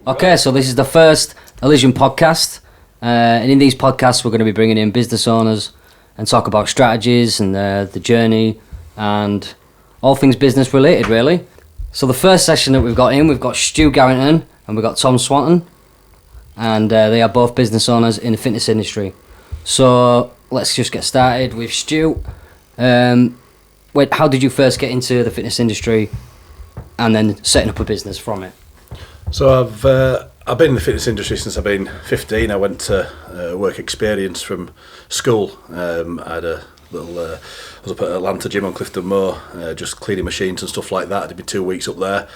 Okay, so this is the first Elision Podcast. And in these podcasts, we're going to be bringing in business owners and talk about strategies and the journey and all things business related, really. So the first session that we've got Stuart Garrington and we've got Tom Swanton. And they are both business owners in the fitness industry. So let's just get started with Stuart. How did you first get into the fitness industry and then setting up a business from it? So I've been in the fitness industry since I've been 15. I went to work experience from school. I had a little, I was up at Atlanta Gym on Clifton Moor, just cleaning machines and stuff like that. I did my 2 weeks up there.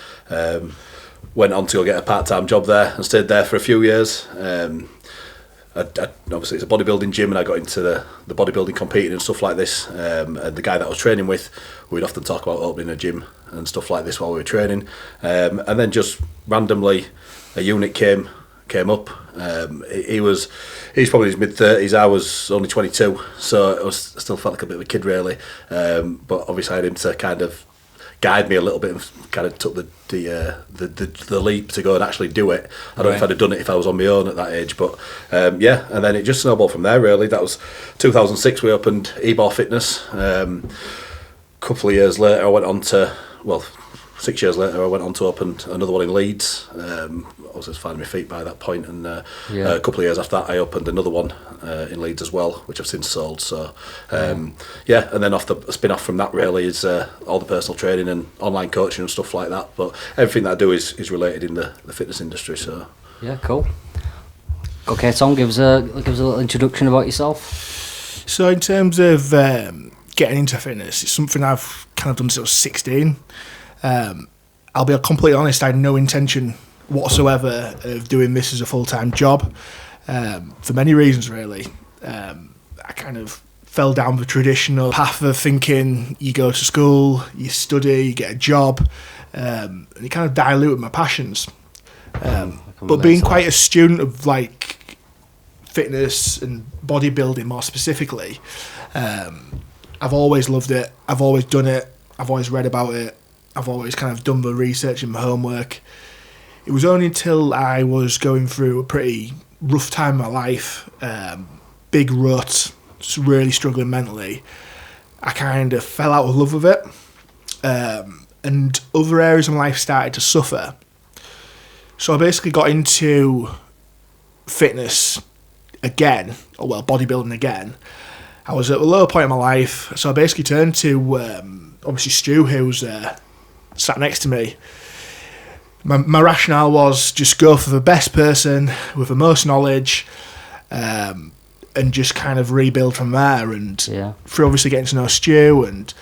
Went on to go get a part-time job there and stayed there for a few years. Obviously it's a bodybuilding gym and I got into the bodybuilding competing and stuff like this, and the guy that I was training with, we'd often talk about opening a gym and stuff like this while we were training, and then just randomly a unit came up. He's probably in his mid-30s, I was only 22, so I still felt like a bit of a kid really, but obviously I had him to kind of guide me a little bit and kind of took the leap to go and actually do it. I don't know if I'd have done it if I was on my own at that age, but and then it just snowballed from there really. That was 2006 we opened eBar Fitness. Couple of years later I went on to, 6 years later I went on to open another one in Leeds. I was just finding my feet by that point, and a couple of years after that I opened another one in Leeds as well, which I've since sold. So and then off the spin off from that really is all the personal training and online coaching and stuff like that, but everything that I do is related in the fitness industry. So yeah, cool. Okay, Tom, give us a little introduction about yourself. So in terms of getting into fitness, it's something I've kind of done since I was 16. I'll be completely honest, I had no intention whatsoever of doing this as a full-time job, for many reasons really. I kind of fell down the traditional path of thinking you go to school, you study, you get a job, and it kind of diluted my passions. But being quite a student of like fitness and bodybuilding more specifically, I've always loved it, I've always done it, I've always read about it, I've always kind of done the research and my homework. It was only until I was going through a pretty rough time in my life, big rut, just really struggling mentally, I kind of fell out of love with it, and other areas of my life started to suffer. So I basically got into fitness again, bodybuilding again. I was at a low point in my life, so I basically turned to obviously Stu, who's sat next to me. My rationale was just go for the best person with the most knowledge, and just kind of rebuild from there. And through obviously getting to know Stu and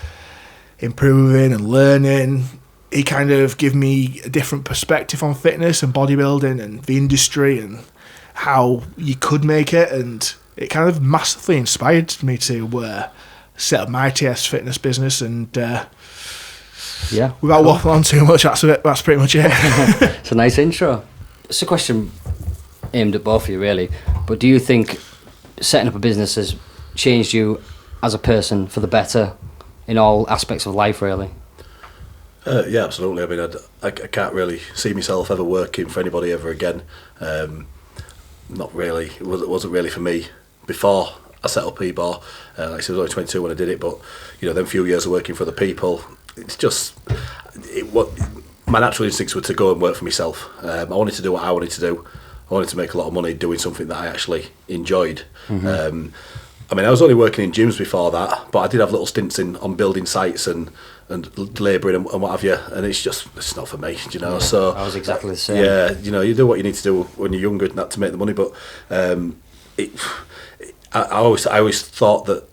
improving and learning, he kind of gave me a different perspective on fitness and bodybuilding and the industry and how you could make it, and it kind of massively inspired me to set up my TS fitness business. And without waffling on too much, that's pretty much it. It's a nice intro. It's a question aimed at both of you really, but do you think setting up a business has changed you as a person for the better in all aspects of life really? Yeah, absolutely. I mean, I can't really see myself ever working for anybody ever again. Not really. It wasn't really for me before I set up eBar. Like I said, I was only 22 when I did it, but them few years of working for other people, it's just my natural instincts were to go and work for myself. I wanted to do what I wanted to do. I wanted to make a lot of money doing something that I actually enjoyed. Mm-hmm. I mean, I was only working in gyms before that, but I did have little stints on building sites and labouring and what have you, and it's not for me, Yeah, so I was exactly the same. Yeah, you do what you need to do when you're younger, not to make the money, but I always thought that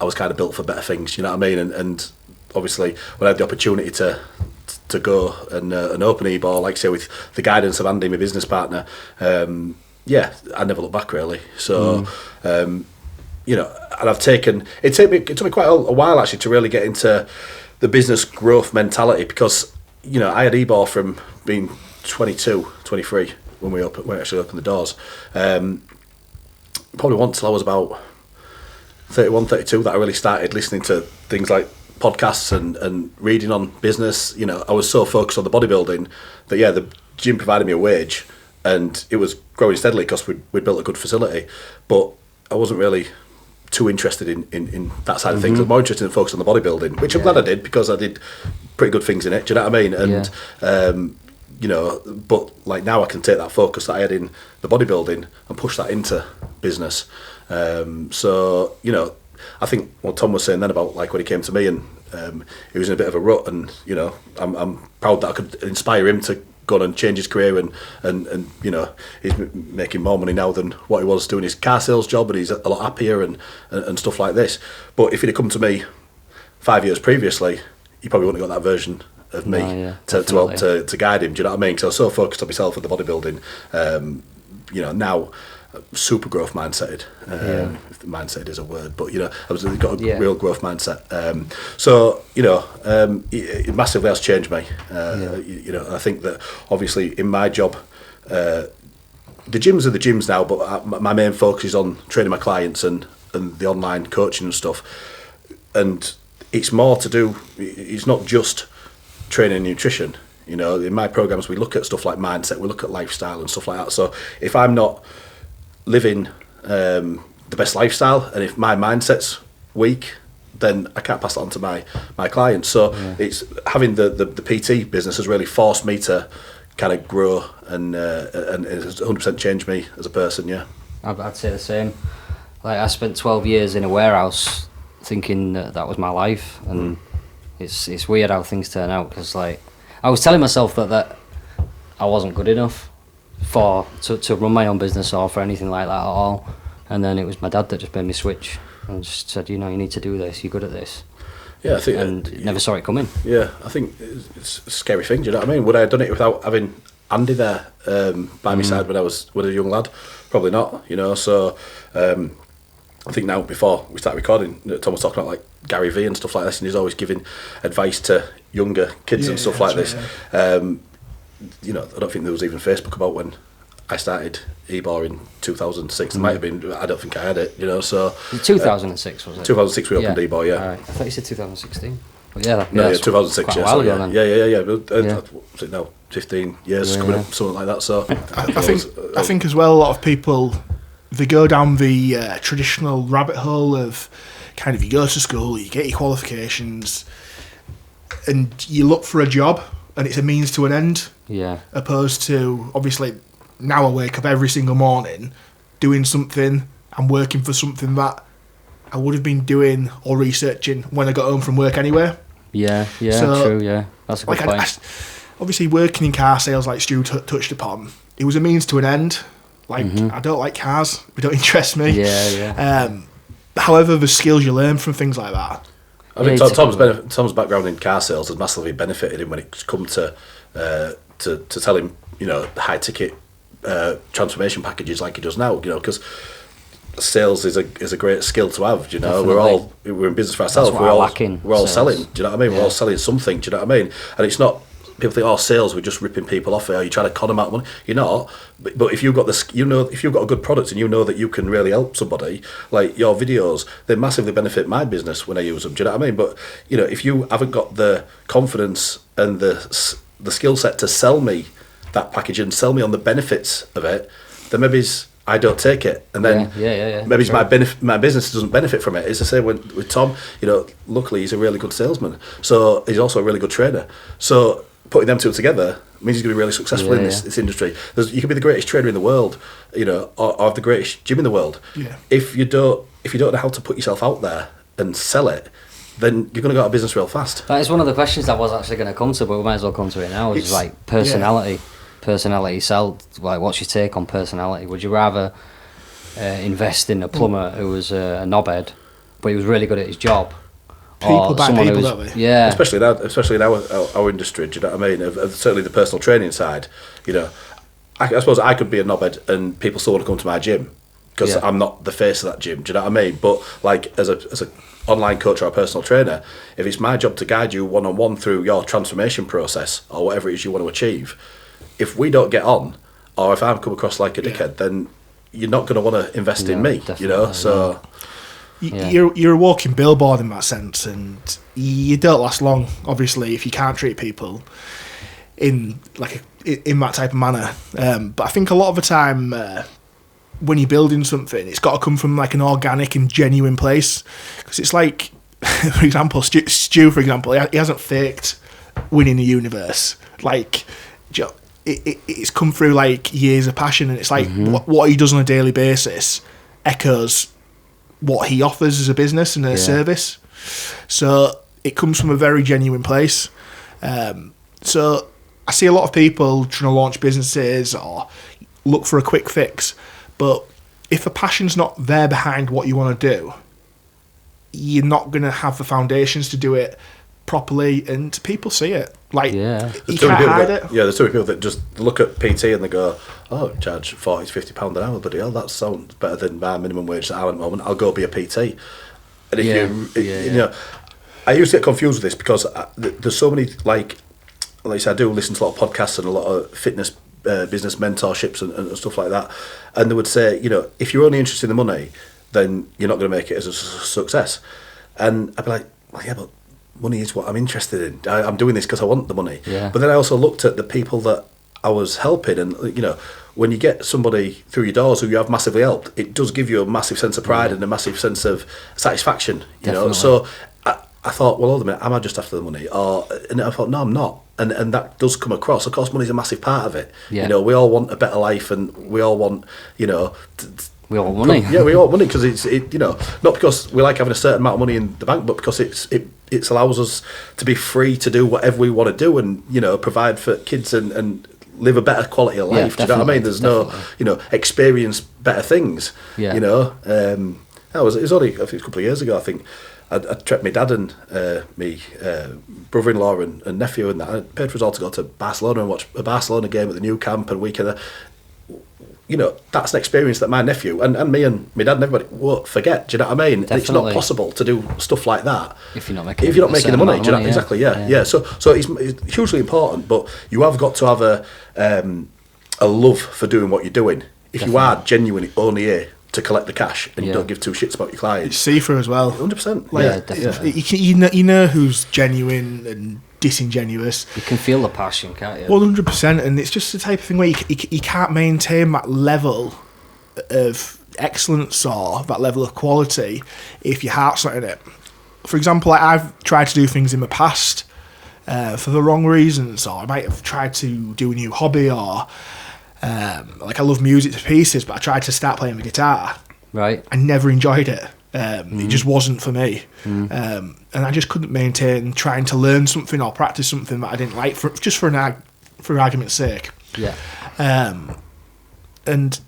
I was kind of built for better things, you know what I mean? And obviously, when I had the opportunity to go and open eBar, like say with the guidance of Andy, my business partner, I never looked back really. So, and I've taken it took me quite a while actually to really get into the business growth mentality, because I had eBar from being 22, 23 when we actually opened the doors. Probably once till I was about 31, 32 that I really started listening to things like podcasts and reading on business. I was so focused on the bodybuilding that the gym provided me a wage, and it was growing steadily because we'd built a good facility, but I wasn't really too interested in that side of things. I was more interested in focusing on the bodybuilding, which I'm glad I did, because I did pretty good things in it. Do you know what I mean? And you know, but like now I can take that focus that I had in the bodybuilding and push that into business. So you know, I think what Tom was saying then about like when he came to me and he was in a bit of a rut, and you know, I'm proud that I could inspire him to go on and change his career, and you know, he's making more money now than what he was doing his car sales job, and he's a lot happier and stuff like this. But if he'd have come to me 5 years previously, he probably wouldn't have got that version of me to help to guide him. Do you know what I mean? So I was so focused on myself with the bodybuilding. You know, now super growth mindseted. If the mindset is a word, but you know, I've got a real growth mindset. So you know, it massively has changed me. You know, and I think that obviously in my job, the gyms are the gyms now, but my main focus is on training my clients and the online coaching and stuff. And it's more to do. It's not just training and nutrition. You know, in my programs we look at stuff like mindset, we look at lifestyle and stuff like that. So if I'm not living the best lifestyle, and if my mindset's weak, then I can't pass that on to my clients. So it's having the PT business has really forced me to kind of grow, and it has 100% changed me as a person. Yeah, I'd say the same. Like I spent 12 years in a warehouse thinking that was my life, and it's weird how things turn out, because like I was telling myself that I wasn't good enough to run my own business or for anything like that at all. And then it was my dad that just made me switch and just said, you know, you need to do this, you're good at this. Yeah, I think, and never saw it coming. Yeah, I think it's a scary thing. Do you know what I mean? Would I have done it without having Andy there by my side when I was a young lad? Probably not. You know, so I think now before we start recording, Tom was talking about like Gary V and stuff like this, and he's always giving advice to younger kids and stuff like this. Right, you know, I don't think there was even Facebook about when I started eBar in 2006. There might have been. I don't think I had it. You know, so 2006 was it? 2006 we opened eBar. Yeah. Right. I thought you said 2016. But yeah, no, 2006. Quite a while ago then. Yeah. What's it now? 15 years coming up, something like that. So I think as well, a lot of people, they go down the traditional rabbit hole of kind of you go to school, you get your qualifications, and you look for a job, and it's a means to an end. Yeah. Opposed to, obviously, now I wake up every single morning doing something and working for something that I would have been doing or researching when I got home from work anyway. Yeah, so, true, yeah. That's a good point. Obviously, working in car sales, like Stu touched upon, it was a means to an end. Like, I don't like cars. They don't interest me. Yeah. However, the skills you learn from things like that. I mean, Tom's background in car sales has massively benefited him when it's come to tell him, you know, high ticket transformation packages like he does now. You know, because sales is a great skill to have. You know, Definitely. we're in business for ourselves. We're all selling. Do you know what I mean? We're all selling something. Do you know what I mean? And it's not. People think, oh, sales, we're just ripping people off. Are you trying to con them out of money? You're not. But if you've got if you've got a good product and you know that you can really help somebody, like your videos, they massively benefit my business when I use them. Do you know what I mean? But you know, if you haven't got the confidence and the skill set to sell me that package and sell me on the benefits of it, then maybe I don't take it, and then maybe my business doesn't benefit from it. It's the same with Tom. You know, luckily he's a really good salesman, so he's also a really good trainer. So putting them two together means he's going to be really successful in this industry. You can be the greatest trainer in the world, you know, or have the greatest gym in the world. Yeah. If you don't know how to put yourself out there and sell it, then you're going to go out of business real fast. That is one of the questions that I was actually going to come to, but we might as well come to it now. It's like personality. Personality sell. Like, what's your take on personality? Would you rather invest in a plumber who was a knobhead, but he was really good at his job? People buy people, don't they? Yeah. Especially in our industry, do you know what I mean? Certainly the personal training side. You know, I suppose I could be a knobhead and people still want to come to my gym because I'm not the face of that gym. Do you know what I mean? But like as a online coach or a personal trainer, if it's my job to guide you one-on-one through your transformation process or whatever it is you want to achieve, if we don't get on, or if I'm come across like a dickhead, then you're not going to want to invest in me. You know, so. You're a walking billboard in that sense, and you don't last long, obviously, if you can't treat people. in in that type of manner. But I think a lot of the time, when you're building something, it's got to come from like an organic and genuine place. Because it's like, for example, Stu, for example, he hasn't faked winning the universe. Like, it's come through like years of passion, and it's like what he does on a daily basis echoes what he offers as a business and a service. So it comes from a very genuine place. So I see a lot of people trying to launch businesses or look for a quick fix, but if a passion's not there behind what you want to do, you're not going to have the foundations to do it properly, and people see it. Like, you can't hide it. Yeah, there's too many people that just look at PT and they go, oh, charge £40 to £50 an hour, bloody hell, that sounds better than my minimum wage that I'm at the moment, I'll go be a PT. And if you know, I used to get confused with this because there's so many, like I said, I do listen to a lot of podcasts and a lot of fitness business mentorships and stuff like that, and they would say, you know, if you're only interested in the money, then you're not going to make it as a success. And I'd be like, well, yeah, but money is what I'm interested in. I'm doing this because I want the money. Yeah. But then I also looked at the people that I was helping, and you know, when you get somebody through your doors who you have massively helped, it does give you a massive sense of pride and a massive sense of satisfaction. You know, so I thought, well, hold a minute, am I just after the money? And I thought, no, I'm not. And that does come across. Of course, money's a massive part of it. Yeah. You know, we all want a better life, and we all want, you know, we all want money. Yeah, we all want money because you know, not because we like having a certain amount of money in the bank, but because it allows us to be free to do whatever we want to do, and you know, provide for kids and live a better quality of life. Do you know what I mean? There's no, you know, experience better things. Yeah. You know, it was only I think a couple of years ago. I think I trekked my dad and me brother-in-law and nephew, and that I paid for us all to go to Barcelona and watch a Barcelona game at the new camp and weekend. You know, that's an experience that my nephew and me and my dad and everybody won't forget. Do you know what I mean? Definitely. It's not possible to do stuff like that if you're not making the money. Do you know? Exactly. Yeah. So it's hugely important, but you have got to have a love for doing what you're doing. If you are genuinely only here to collect the cash and you don't give two shits about your clients, it's see-through as well. 100%. Like, definitely. You know who's genuine and disingenuous. You can feel the passion, can't you? 100%, and it's just the type of thing where you can't maintain that level of excellence or that level of quality if your heart's not in it. For example, I've tried to do things in the past for the wrong reasons, or I might have tried to do a new hobby, or like I love music to pieces, but I tried to start playing the guitar. Right. I never enjoyed it. It just wasn't for me. And I just couldn't maintain trying to learn something or practice something that I didn't like for argument's sake. Yeah. And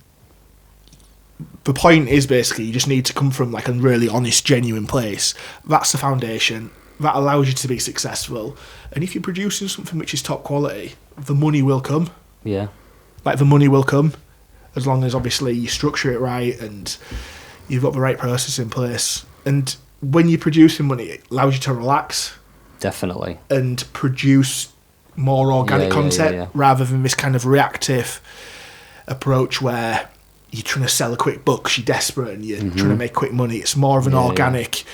the point is basically you just need to come from like a really honest, genuine place. That's the foundation. That allows you to be successful. And if you're producing something which is top quality, the money will come. Yeah. Like the money will come, as long as obviously you structure it right and you've got the right process in place. And when you're producing money, it allows you to relax. Definitely. And produce more organic content rather than this kind of reactive approach where you're trying to sell a quick book, you're desperate and you're trying to make quick money. It's more of an organic,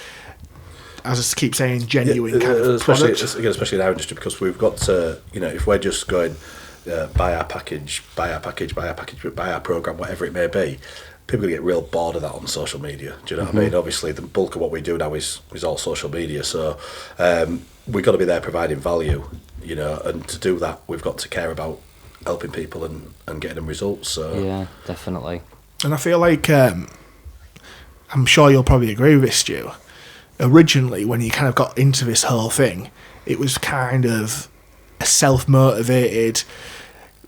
as I keep saying, genuine kind of product. Especially in our industry, because we've got to, you know, if we're just going, buy our package, buy our programme, whatever it may be, people are going to get real bored of that on social media. Do you know what I mean? Obviously, the bulk of what we do now is all social media. So we've got to be there providing value, you know, and to do that, we've got to care about helping people and getting them results. So yeah, definitely. And I feel like, I'm sure you'll probably agree with this, Stu, originally, when you kind of got into this whole thing, it was kind of a self-motivated,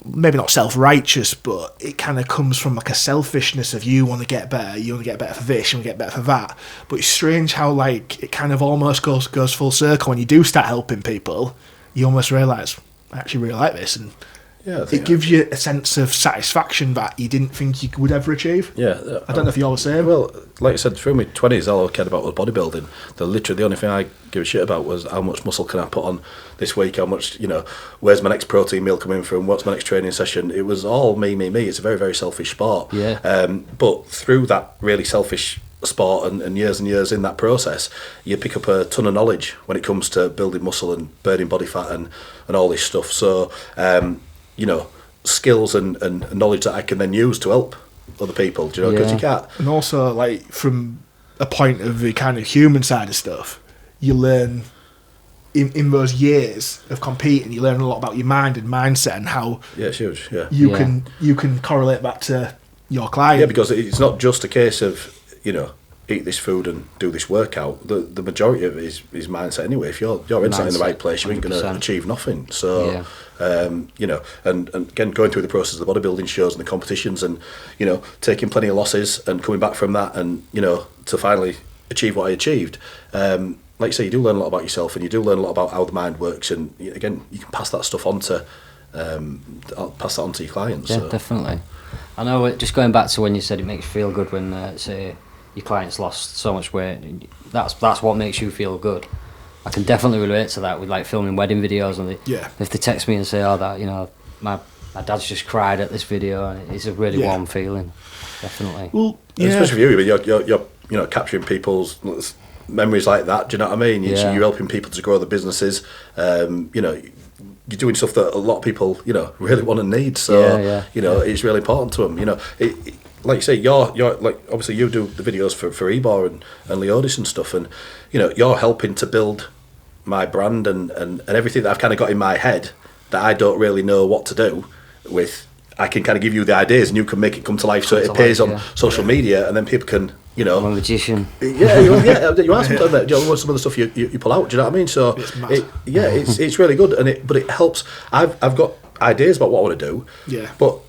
maybe not self-righteous, but it kind of comes from like a selfishness of you want to get better for this, you want to get better for that. But it's strange how like it kind of almost goes full circle when you do start helping people. You almost realise, I actually really like this, and it gives you a sense of satisfaction that you didn't think you would ever achieve. Yeah, I don't know if you're the same. Well, like I said, through my 20s, all I cared about was bodybuilding. The only thing I give a shit about was how much muscle can I put on this week, how much, you know, where's my next protein meal coming from, what's my next training session. It was all me. It's a very, very selfish sport. Yeah. But through that really selfish sport and years in that process, you pick up a ton of knowledge when it comes to building muscle and burning body fat and all this stuff. So, skills and knowledge that I can then use to help other people, do you know, because you can't. And also, like, from a point of the kind of human side of stuff, you learn in those years of competing, you learn a lot about your mind and mindset and how it's huge. You can correlate that to your client. Yeah, because it's not just a case of, eat this food and do this workout. The majority of it is mindset anyway. If you're inside in the right place, you ain't going to achieve nothing. So, and again, going through the process of the bodybuilding shows and the competitions and, taking plenty of losses and coming back from that and, to finally achieve what I achieved. Like you say, you do learn a lot about yourself and you do learn a lot about how the mind works. And again, you can pass that stuff on to, your clients. Yeah, definitely. I know, just going back to when you said it makes you feel good when, say, your client's lost so much weight, that's what makes you feel good. I can definitely relate to that with like filming wedding videos, and if they text me and say, my dad's just cried at this video, and it's a really warm feeling. Definitely. Well, especially for you, you're capturing people's memories like that. Do you know what I mean? You're helping people to grow their businesses. You're doing stuff that a lot of people, really want and need. So, it's really important to them. Like you say, you're like, obviously you do the videos for Ebor and Leodis and stuff, and you're helping to build my brand and everything that I've kind of got in my head that I don't really know what to do with. I can kind of give you the ideas and you can make it come to life, so it appears on social media, and then people can, I'm a magician. You are sometimes. Some of the stuff you pull out. Do you know what I mean? So it's really good, but it helps. I've got ideas about what I want to do. Yeah. But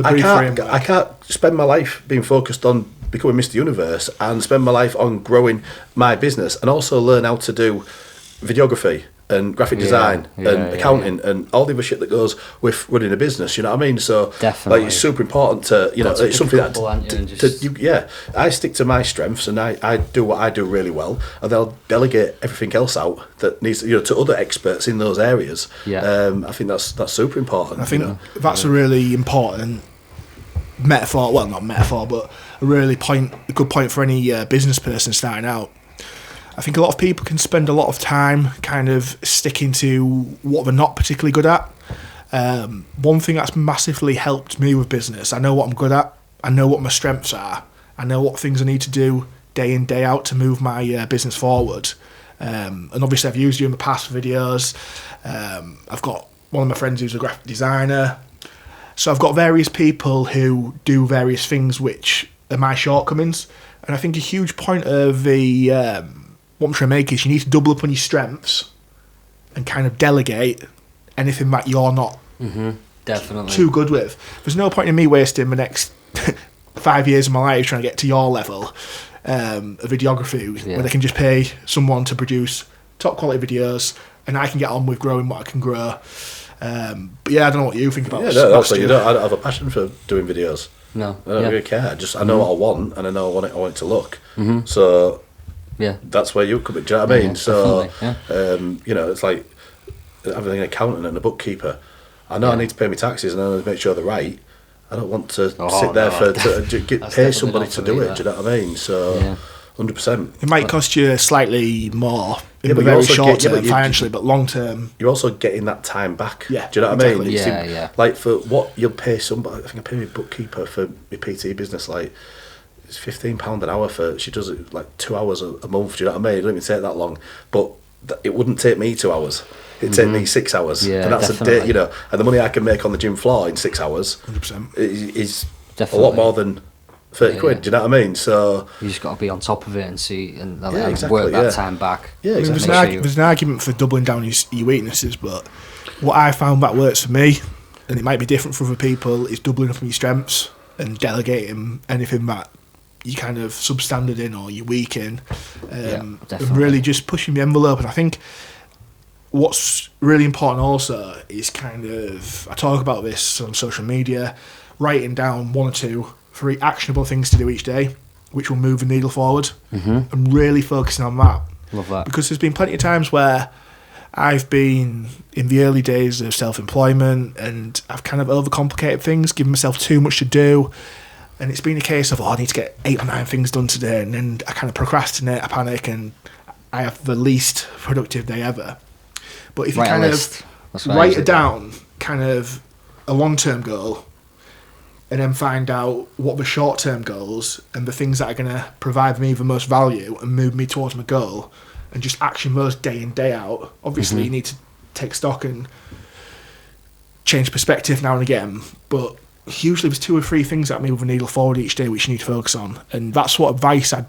I can't spend my life being focused on becoming Mr. Universe and spend my life on growing my business and also learn how to do videography and graphic design and accounting and all the other shit that goes with running a business. You know what I mean? So definitely, it's super important to it's something that I stick to my strengths and I do what I do really well, and then I'll delegate everything else out that needs to other experts in those areas. I think that's super important. I think that's a really important metaphor. Well, not metaphor, but a good point for any business person starting out. I think a lot of people can spend a lot of time kind of sticking to what they're not particularly good at. One thing that's massively helped me with business, I know what I'm good at, I know what my strengths are, I know what things I need to do day in, day out to move my business forward. And obviously I've used you in the past videos. I've got one of my friends who's a graphic designer. So I've got various people who do various things which are my shortcomings. And I think a huge point of what I'm trying to make is you need to double up on your strengths and kind of delegate anything that you're not definitely too good with. There's no point in me wasting the next 5 years of my life trying to get to your level of videography when I can just pay someone to produce top quality videos and I can get on with growing what I can grow. But I don't know what you think about this. I don't have a passion for doing videos. No, I don't really care. I know what I want and I know I want it to look. So that's where you come in. Do you know what I mean? It's like having an accountant and a bookkeeper. I know I need to pay my taxes and I need to make sure they're right. I don't want to sit there to pay somebody to do it. Do you know what I mean? So 100%. It might cost you slightly more in the very short term financially, but long term you're also getting that time back. Do you know what I mean? Like for what you'll pay somebody, I think I pay my bookkeeper for my PT business like it's £15 an hour she does it like 2 hours a month. Do you know what I mean? It doesn't even take that long, but it wouldn't take me 2 hours. It'd take me 6 hours, and that's definitely a day. And the money I can make on the gym floor in 6 hours 100% is a lot more than 30 quid. Do you know what I mean? So you just got to be on top of it and see and work that time back. There's an argument for doubling down your weaknesses, but what I found that works for me, and it might be different for other people, is doubling up on your strengths and delegating anything that you kind of substandard in or you're weak in, and really just pushing the envelope. And I think what's really important also is kind of, I talk about this on social media, writing down 1 or 2, 3 actionable things to do each day which will move the needle forward, and really focusing on that. Love that. Because there's been plenty of times where I've been in the early days of self-employment and I've kind of overcomplicated things, given myself too much to do, And it's been a case of, I need to get 8 or 9 things done today, and then I kind of procrastinate, I panic, and I have the least productive day ever. But if you kind of write it down, kind of a long-term goal, and then find out what the short-term goals and the things that are going to provide me the most value and move me towards my goal, and just action those day in, day out. Obviously, you need to take stock and change perspective now and again, but usually there's 2 or 3 things that move the needle forward each day which you need to focus on. And that's what advice I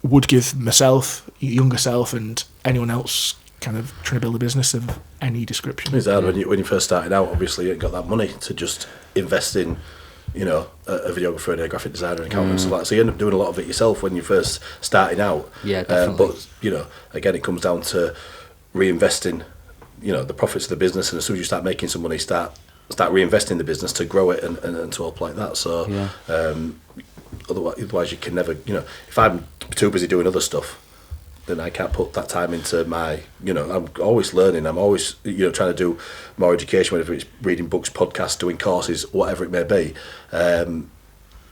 would give myself, younger self, and anyone else kind of trying to build a business of any description. It's hard when you first started out. Obviously, you ain't got that money to just invest in, you know, a videographer and a graphic designer and accountant and stuff like that. So you end up doing a lot of it yourself when you're first starting out. Yeah, definitely. But, you know, again, it comes down to reinvesting, you know, the profits of the business, and as soon as you start making some money, start reinvesting the business to grow it and to help like that. So otherwise you can never, you know, if I'm too busy doing other stuff, then I can't put that time into my, you know, I'm always learning, I'm always, you know, trying to do more education, whether it's reading books, podcasts, doing courses, whatever it may be. I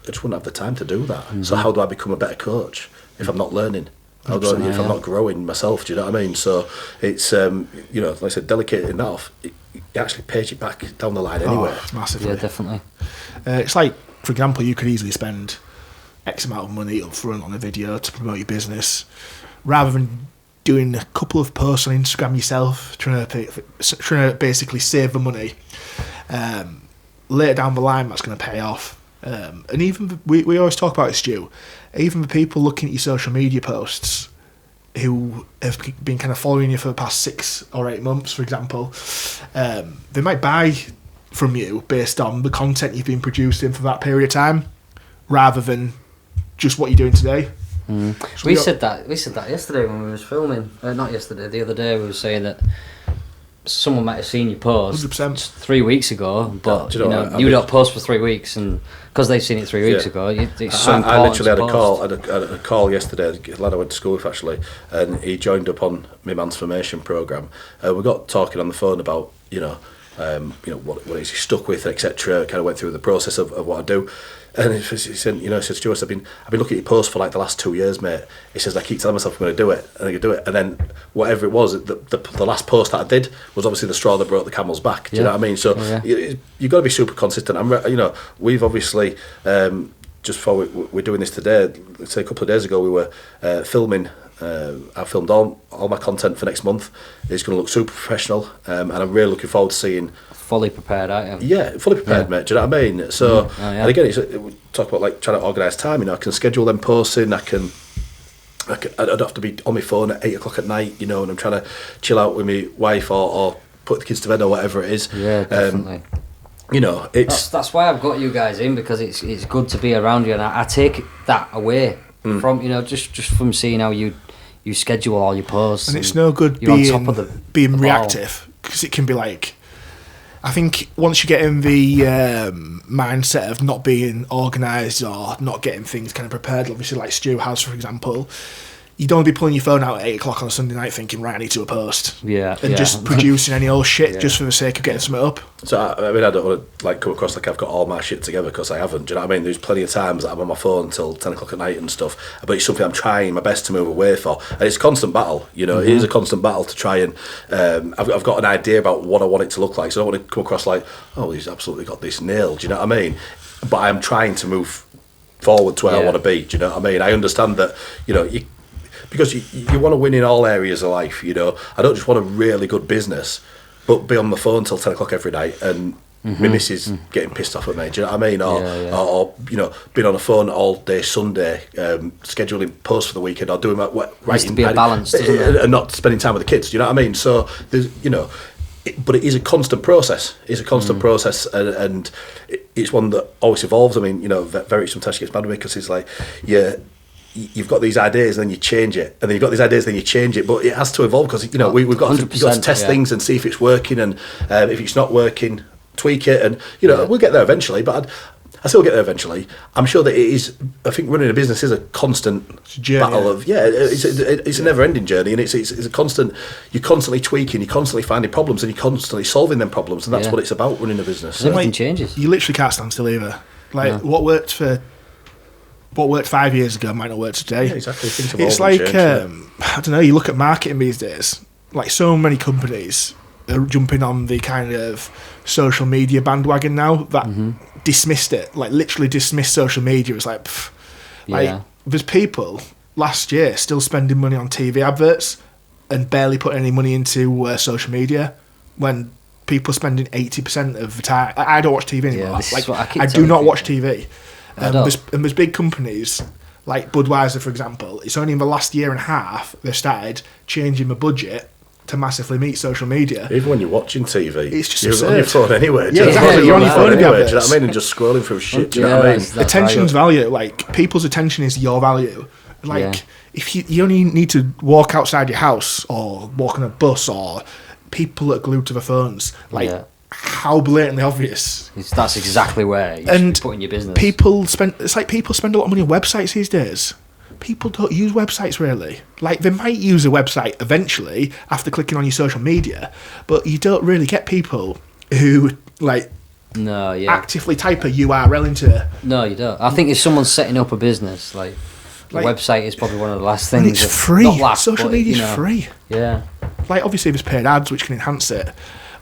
just wouldn't have the time to do that. So how do I become a better coach if I'm not learning? How do I, if I'm not growing myself? Do you know what I mean? So it's, you know, like I said, delegating that off, it actually pays you back down the line anyway. Massively. Yeah, definitely. It's like, for example, you could easily spend X amount of money up front on a video to promote your business, rather than doing a couple of posts on Instagram yourself, trying to basically save the money. Later down the line, that's going to pay off. And even we always talk about it, Stu. Even the people looking at your social media posts who have been kind of following you for the past 6 or 8 months, for example, they might buy from you based on the content you've been producing for that period of time, rather than just what you're doing today. So we said that yesterday when we was filming. Not yesterday, the other day we were saying that someone might have seen your post 100%. 3 weeks ago, but Do you know what, you don't post for 3 weeks, and because they've seen it 3 weeks ago, it's so important. I literally had to had a call yesterday, a lad I went to school with actually, and he joined up on my transformation programme. We got talking on the phone about, you know, what is he stuck with, etc. Kind of went through the process of what I do. And he said, you know, he said, Stuart, I've been looking at your posts for like the last 2 years, mate. He says, I keep telling myself I'm going to do it, and I'm going to do it. And then whatever it was, the last post that I did was obviously the straw that broke the camel's back. Do you know what I mean? So you've got to be super consistent. You know, we've obviously, just before we're doing this today, let's say a couple of days ago, we were filming. I filmed all my content for next month. It's going to look super professional, and I'm really looking forward to seeing. Fully prepared, aren't you? Yeah, fully prepared, mate. Do you know what I mean? So, and again, we talk about like trying to organise time. You know, I can schedule them posts in. I don't have to be on my phone at 8 o'clock at night. You know, and I'm trying to chill out with my wife or put the kids to bed or whatever it is. Yeah, definitely. You know, that's why I've got you guys in, because it's good to be around you, and I take that away from, you know, just from seeing how you schedule all your posts. And it's no good being reactive, because it can be like, I think once you get in the mindset of not being organised or not getting things kind of prepared, obviously like Stu has, for example, you don't want to be pulling your phone out at 8 o'clock on a Sunday night thinking, right, I need to do a post. And just producing any old shit just for the sake of getting something up. So, I mean, I don't want to like come across like I've got all my shit together, because I haven't. Do you know what I mean? There's plenty of times that I'm on my phone until 10 o'clock at night and stuff, but it's something I'm trying my best to move away for. And it's a constant battle, you know, it is a constant battle to try and, I've got an idea about what I want it to look like, so I don't want to come across like, oh, he's absolutely got this nailed, do you know what I mean? But I'm trying to move forward to where I want to be, do you know what I mean? I understand that, you know, because you want to win in all areas of life, you know. I don't just want a really good business, but be on the phone till 10 o'clock every night and my missus getting pissed off at me, do you know what I mean? Or you know, being on the phone all day Sunday, scheduling posts for the weekend, or doing my writing. Has to be a balance, doesn't it? And not spending time with the kids, do you know what I mean? So, there's, you know, but it is a constant process. It's a constant process, and it's one that always evolves. I mean, you know, very sometimes she gets mad at me because it's like, you've got these ideas and then you change it, and then you've got these ideas then you change it, but it has to evolve, because, you know, we've got to test things and see if it's working, and if it's not working, tweak it, and, you know, we'll get there eventually, but I still get there eventually. I'm sure that it is, I think running a business is a constant battle of, it's a never-ending journey, and it's a constant, you're constantly tweaking, you're constantly finding problems, and you're constantly solving them problems, and that's what it's about, running a business. Everything changes. You literally can't stand still either. Like, what worked for what worked 5 years ago might not work today. Yeah, exactly. It's like, I don't know, you look at marketing these days, like so many companies are jumping on the kind of social media bandwagon now that dismissed it, like literally dismissed social media. It's like, there's people last year still spending money on TV adverts and barely putting any money into social media when people are spending 80% of the time. I don't watch TV anymore. I do not watch TV. There's big companies like Budweiser, for example. It's only in the last year and a half they've started changing the budget to massively meet social media. Even when you're watching TV, it's just you're on your phone anyway. Yeah, exactly. You're on your phone anyway. Do you know what I mean? And just scrolling through shit. Do you know what I mean? Attention's value. Like, people's attention is your value. Like, if you only need to walk outside your house or walk on a bus, or people that are glued to their phones, like, how blatantly obvious. That's exactly where you should be putting your business. People spend a lot of money on websites these days. People don't use websites really. Like, they might use a website eventually after clicking on your social media, but you don't really get people who actively type a URL into. No, you don't. I think if someone's setting up a business, like the website is probably one of the last things. And it's free. Social media is free. Yeah. Like, obviously there's paid ads which can enhance it,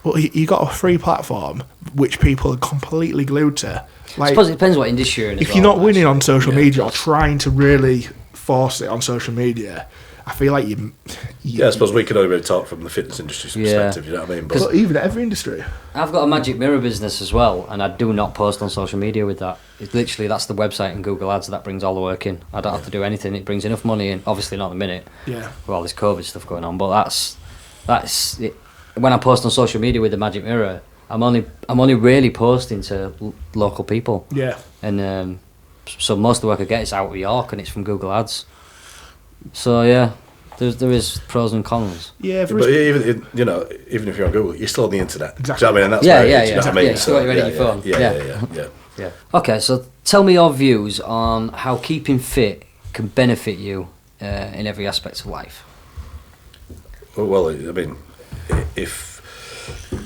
but you got a free platform which people are completely glued to. Like, I suppose it depends what industry you're in. If you're not winning on social media or trying to really force it on social media, I feel like you I suppose we can only really talk from the fitness industry's perspective, you know what I mean? But even every industry. I've got a magic mirror business as well, and I do not post on social media with that. It's literally, that's the website and Google Ads that brings all the work in. I don't have to do anything. It brings enough money in. Obviously not at the minute with all this COVID stuff going on, but that's it. When I post on social media with the magic mirror, I'm only really posting to local people. Yeah. And so most of the work I get is out of York, and it's from Google Ads. So yeah, there is pros and cons. Yeah, but even if you're on Google, you're still on the internet. Exactly. Do you know what I mean? And that's yeah. What I mean? Yeah, so you're ready your phone. Yeah. Okay, so tell me your views on how keeping fit can benefit you in every aspect of life. Well, I mean, if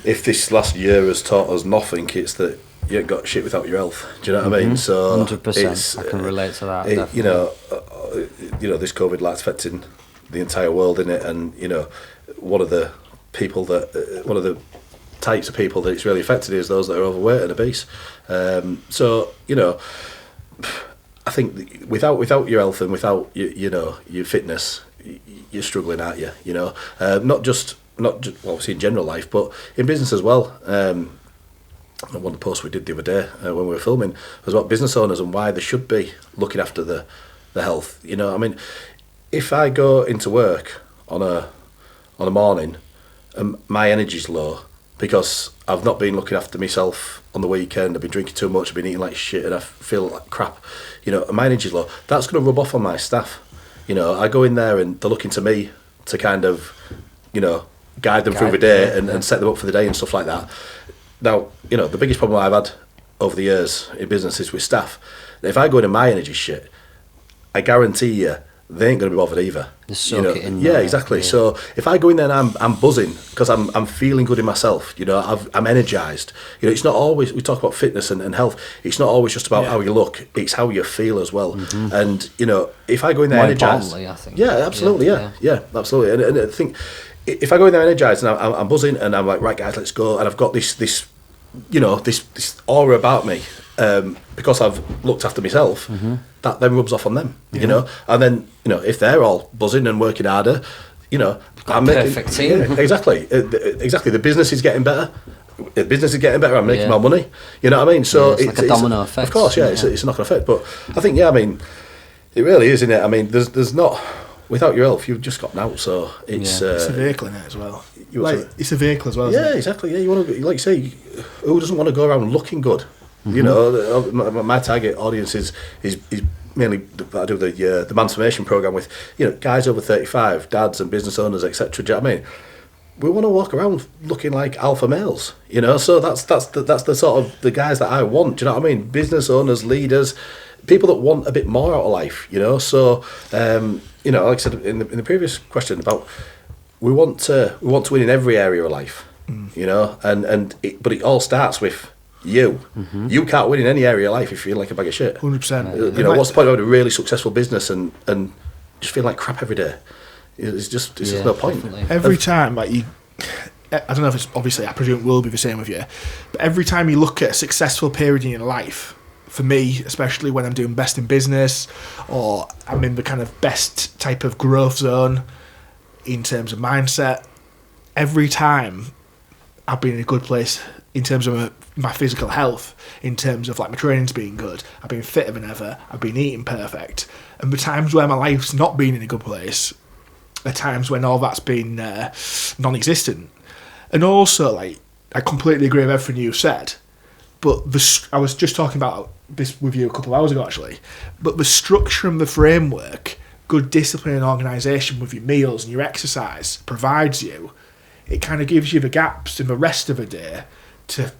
this last year has taught us nothing, it's that you ain't got shit without your health. Do you know what I mean? So 100%. I can relate to that. This COVID light's affecting the entire world, innit? And one of the types of people that it's really affected is those that are overweight and obese. So I think without your health and without your fitness, you're struggling, aren't you? Not just obviously in general life, but in business as well. One of the posts we did the other day when we were filming was about business owners and why they should be looking after the health. I mean, if I go into work on a morning and my energy's low because I've not been looking after myself on the weekend, I've been drinking too much, I've been eating like shit, and I feel like crap, and my energy's low, that's going to rub off on my staff. I go in there and they're looking to me to kind of, guide them through the day and set them up for the day and stuff like that. Now, the biggest problem I've had over the years in business is with staff. If I go into my energy shit, I guarantee you they ain't going to be bothered either. Just soak it in. Yeah, exactly. Yeah. So if I go in there and I'm buzzing because I'm feeling good in myself, I'm energised. It's not always, we talk about fitness and health, it's not always just about how you look, it's how you feel as well. Mm-hmm. And, if I go in there energised. I think. Yeah, absolutely, yeah, absolutely. And I think if I go in there energised and I'm buzzing and I'm like, right guys, let's go, and I've got this aura about me, because I've looked after myself, that then rubs off on them, and then if they're all buzzing and working harder, I'm perfect team. Yeah, exactly. The business is getting better. I'm making more money. You know what I mean? So it's like a domino effect. Of course, it's a knock-on effect. But I think, it really is, isn't it? I mean, there's not. Without your health, you've just got out. So it's it's a vehicle in it as well. It's a vehicle as well. Yeah, isn't it? Exactly. Yeah, you want to, like you say, who doesn't want to go around looking good? My target audience is mainly, I do the Mansformation program with guys over 35, dads and business owners, etc. Do you know what I mean? We want to walk around looking like alpha males, so that's the sort of the guys that I want. Do you know what I mean? Business owners, leaders, people that want a bit more out of life. So like I said in the previous question about we want to win in every area of life. But it all starts with you. You can't win in any area of life if you feel like a bag of shit. 100%. You know, what's the point of having a really successful business and just feeling like crap every day? It's just no point. Definitely. Every time, like I don't know if it's obviously, I presume it will be the same with you, but every time you look at a successful period in your life, for me, especially when I'm doing best in business or I'm in the kind of best type of growth zone in terms of mindset, every time I've been in a good place in terms of my physical health, in terms of like my training's being good, I've been fitter than ever, I've been eating perfect. And the times where my life's not been in a good place are times when all that's been non-existent. And also, like, I completely agree with everything you said, but I was just talking about this with you a couple of hours ago, actually, but the structure and the framework, good discipline and organisation with your meals and your exercise provides you, it kind of gives you the gaps in the rest of the day to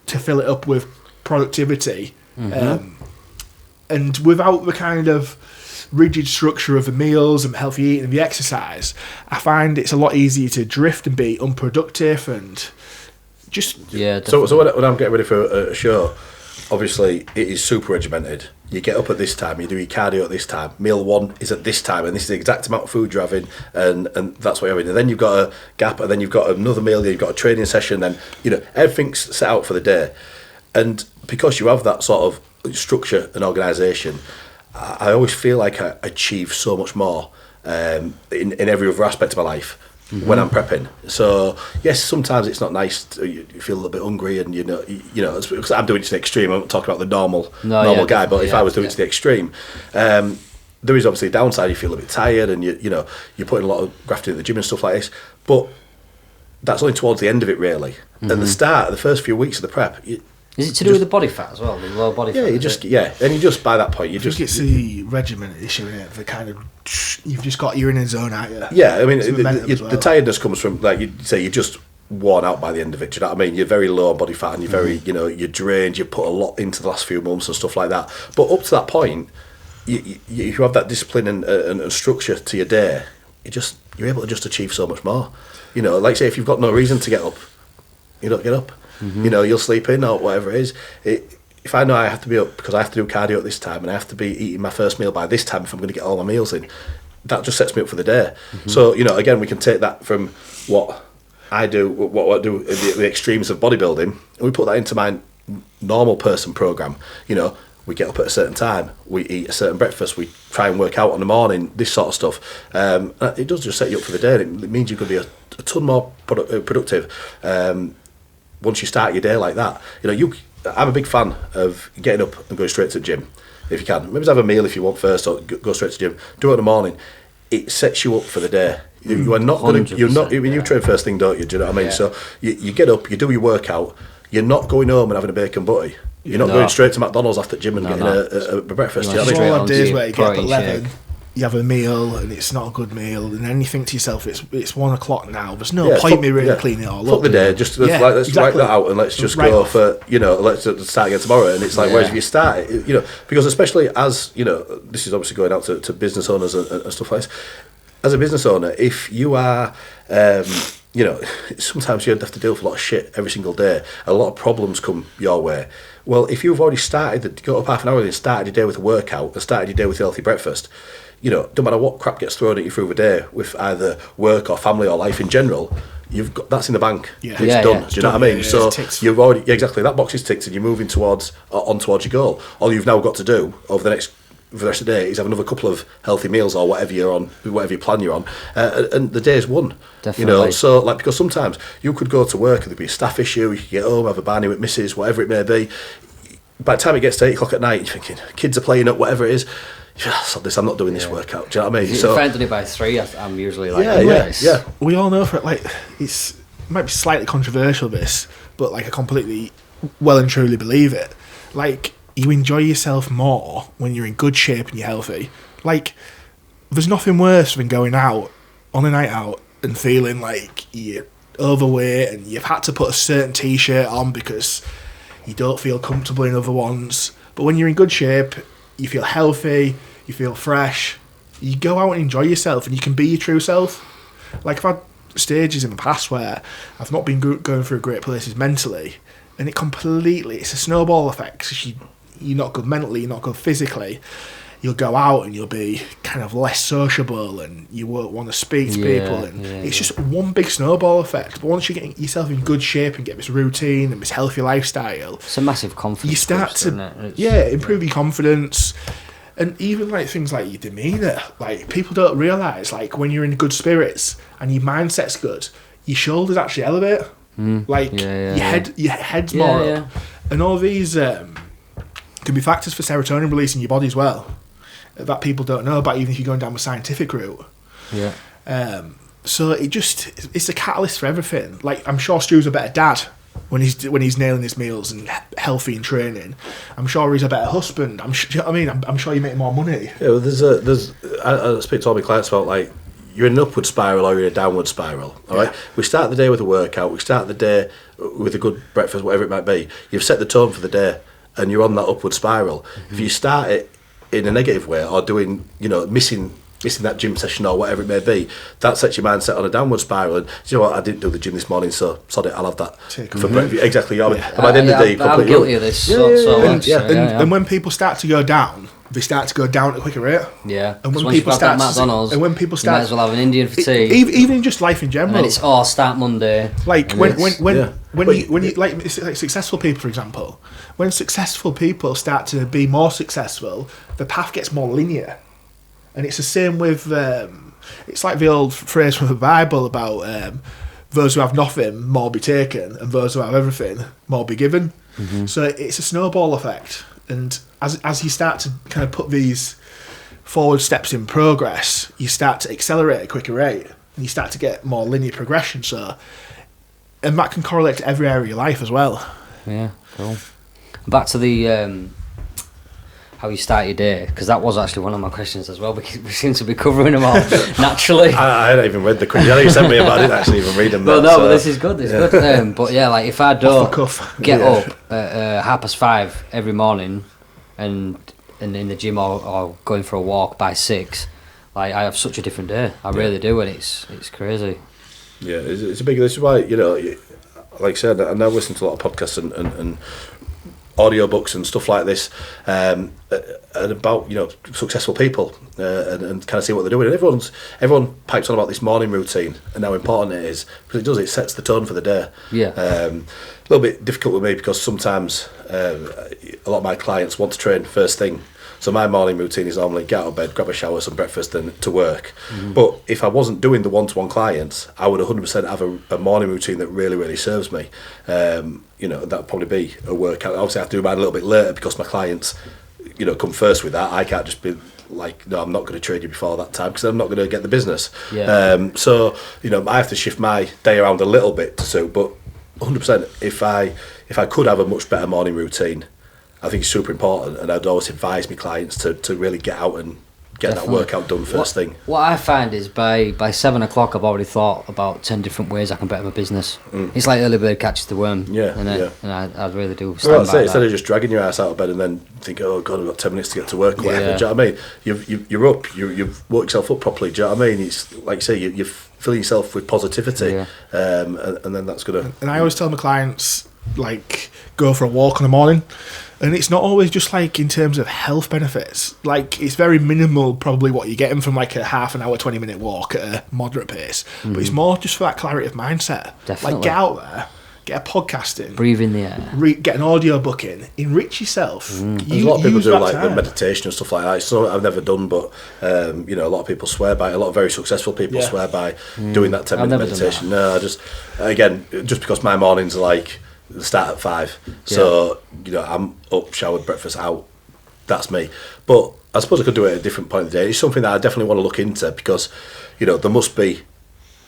fill it up with productivity. And without the kind of rigid structure of the meals and healthy eating and the exercise, I find it's a lot easier to drift and be unproductive and just... Yeah, So when I'm getting ready for a show, obviously it is super regimented. You get up at this time, you do your cardio at this time, meal one is at this time, and this is the exact amount of food you're having, and that's what you're having. And then you've got a gap, and then you've got another meal, you've got a training session, then, you know, everything's set out for the day. And because you have that sort of structure and organisation, I always feel like I achieve so much more in every other aspect of my life when I'm prepping. So yes, sometimes it's not nice. You feel a little bit hungry, and you know, because I'm doing it to the extreme. I'm not talking about the normal guy, but if I was doing it to the extreme, there is obviously a downside. You feel a bit tired, and you're putting a lot of graft into the gym and stuff like this. But that's only towards the end of it, really. At the start, the first few weeks of the prep. Is it to do with the body fat as well? The low body fat? And you just by that point, I think it's the regimented issue, isn't it? The kind of, you've just got, you're in a zone, aren't you? Yeah, I mean, the tiredness comes from, like you say, you're just worn out by the end of it. Do you know what I mean? You're very low on body fat, and you're very, you're drained. You put a lot into the last few months and stuff like that. But up to that point, you have that discipline and structure to your day. You're able to just achieve so much more. You know, like say, if you've got no reason to get up, you don't get up. You know, you'll sleep in or whatever it is. If I know I have to be up because I have to do cardio at this time and I have to be eating my first meal by this time if I'm going to get all my meals in, that just sets me up for the day. So, you know, again, we can take that from what I do, what I do, the extremes of bodybuilding, and we put that into my normal person program. You know, we get up at a certain time, we eat a certain breakfast, we try and work out on the morning, this sort of stuff. It does just set you up for the day. It means you could be a ton more productive. Once you start your day like that, you know, I'm a big fan of getting up and going straight to the gym if you can. Maybe have a meal if you want first, or go straight to the gym. Do it in the morning. It sets you up for the day. You are not going to. You're not. You train first thing, don't you? Do you know what I mean? Yeah. So you get up, you do your workout. You're not going home and having a bacon butty. You're not going straight to McDonald's after the gym and getting a breakfast. You know what I mean? All days where you get up at 11. You have a meal and it's not a good meal, and then you think to yourself, it's 1 o'clock now. There's no point me really cleaning it all up. Fuck the day. Just let's write that out and let's just go for, you know, let's start again tomorrow. And it's like, whereas if you start, you know, because especially as, you know, this is obviously going out to business owners and stuff like this. As a business owner, if you are, you know, sometimes you have to deal with a lot of shit every single day. A lot of problems come your way. Well, if you've already got up half an hour and started your day with a workout and started your day with a healthy breakfast, you know, no matter what crap gets thrown at you through the day with either work or family or life in general, you've got that's in the bank. It's done. Do you know what I mean? So you've already exactly that box is ticked, and you're moving towards your goal. All you've now got to do for the rest of the day is have another couple of healthy meals or whatever you're on, whatever plan you're on, and the day's won. Definitely. You know, so like because sometimes you could go to work and there'd be a staff issue. You could get home, have a barney with missus, whatever it may be. By the time it gets to 8 o'clock at night, you're thinking kids are playing up, whatever it is. I'm not doing this workout. Do you know what I mean? So if I'm doing it by 3, I'm usually like, yeah. We all know for it. Like it might be slightly controversial, this, but like I completely, well and truly believe it. Like you enjoy yourself more when you're in good shape and you're healthy. Like there's nothing worse than going out on a night out and feeling like you're overweight and you've had to put a certain t-shirt on because you don't feel comfortable in other ones. But when you're in good shape, you feel healthy, you feel fresh, you go out and enjoy yourself and you can be your true self. Like I've had stages in the past where I've not been going through great places mentally, and it's a snowball effect. 'Cause you're not good mentally, you're not good physically. You'll go out and you'll be kind of less sociable, and you won't want to speak to people, and it's just one big snowball effect. But once you get yourself in good shape and get this routine and this healthy lifestyle, it's a massive confidence. You start boost, to improve your confidence, and even like things like your demeanour. Like, people don't realise, like, when you're in good spirits and your mindset's good, your shoulders actually elevate. Your head's more up, and all these can be factors for serotonin release in your body as well, that people don't know about, even if you're going down the scientific route. So it's a catalyst for everything. Like, I'm sure Stu's a better dad when he's nailing his meals and healthy and training. I'm sure he's a better husband. I'm sure you make more money. Yeah, well, I speak to all my clients about, like, you're in an upward spiral or you're in a downward spiral. All right. We start the day with a workout. We start the day with a good breakfast, whatever it might be. You've set the tone for the day, and you're on that upward spiral. If you start it in a negative way, or doing, missing that gym session or whatever it may be, that sets your mindset on a downward spiral. And you know what, I didn't do the gym this morning, so sod it, I'll have that for breakfast. Exactly. And by the end of the day, I'm guilty of this. And when people start to go down, they start to go down at a quicker rate. Yeah. And when once people you've had start, that McDonald's, and when people you might start, as well have an Indian for tea. Even in just life in general. And it's start Monday. Like when you like successful people, for example, when successful people start to be more successful, the path gets more linear. And it's the same with, it's like the old phrase from the Bible about those who have nothing, more be taken, and those who have everything, more be given. So it's a snowball effect. And as you start to kind of put these forward steps in progress, you start to accelerate at a quicker rate, and you start to get more linear progression. So, and that can correlate to every area of your life as well. Yeah, cool. Back to the how you start your day, because that was actually one of my questions as well, because we seem to be covering them all naturally. I hadn't even read the questions. I know you sent me them, but I didn't actually even read them. Well, but this is good. This is good. But yeah, like, if I don't get up at 5:30 every morning and in the gym or going for a walk by 6, like, I have such a different day. I really do, and it's crazy. Yeah, it's a big. This is why, like I said, I now listen to a lot of podcasts and audiobooks and stuff like this, and about successful people and kind of see what they're doing. And everyone pipes on about this morning routine and how important it is, because it sets the tone for the day. A little bit difficult with me, because sometimes a lot of my clients want to train first thing. So my morning routine is normally get out of bed, grab a shower, some breakfast, and to work. But if I wasn't doing the one-to-one clients, I would 100% have a morning routine that really, really serves me. That would probably be a workout. Obviously, I have to do mine a little bit later, because my clients, come first with that. I can't just be like, no, I'm not going to trade you before that time, because I'm not going to get the business. So I have to shift my day around a little bit to suit. But 100%, if I could have a much better morning routine, I think it's super important, and I'd always advise my clients to really get out and get that workout done first thing. What I find is by 7 o'clock, I've already thought about 10 different ways I can better my business. It's like early bird catches the worm. And I really do stand by that. Instead of just dragging your ass out of bed and then think, oh God, I've got 10 minutes to get to work or whatever. Do you know what I mean? You're up, you've worked yourself up properly. Do you know what I mean? It's like you say, you're filling yourself with positivity, and then that's gonna. And I always tell my clients, like, go for a walk in the morning. And it's not always just like in terms of health benefits. Like, it's very minimal probably what you're getting from like a half an hour, 20-minute walk at a moderate pace. But it's more just for that clarity of mindset. Definitely. Like, get out there, get a podcast in. Breathe in the air. Get an audio book in. Enrich yourself. A lot of people do like the meditation and stuff like that. It's something I've never done, but a lot of people swear by it. A lot of very successful people swear by doing that 10-minute meditation. No, just because my mornings are like, start at 5, so I'm up, showered, breakfast, out. That's me. But I suppose I could do it at a different point of the day. It's something that I definitely want to look into, because there must be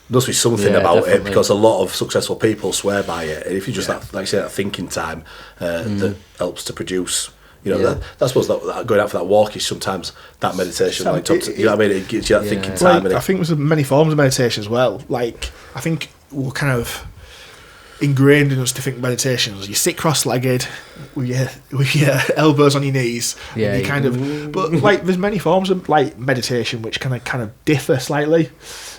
something about it, because a lot of successful people swear by it. And if you just like I say, that thinking time that helps to produce. I suppose that going out for that walk is sometimes that meditation. Like Tom, you know what I mean? It gives you that thinking time. I think there's many forms of meditation as well. Like, I think we'll kind of ingrained in us to think meditations. You sit cross-legged with your elbows on your knees. Yeah, and you kind of. But like, there's many forms of like meditation which kind of differ slightly.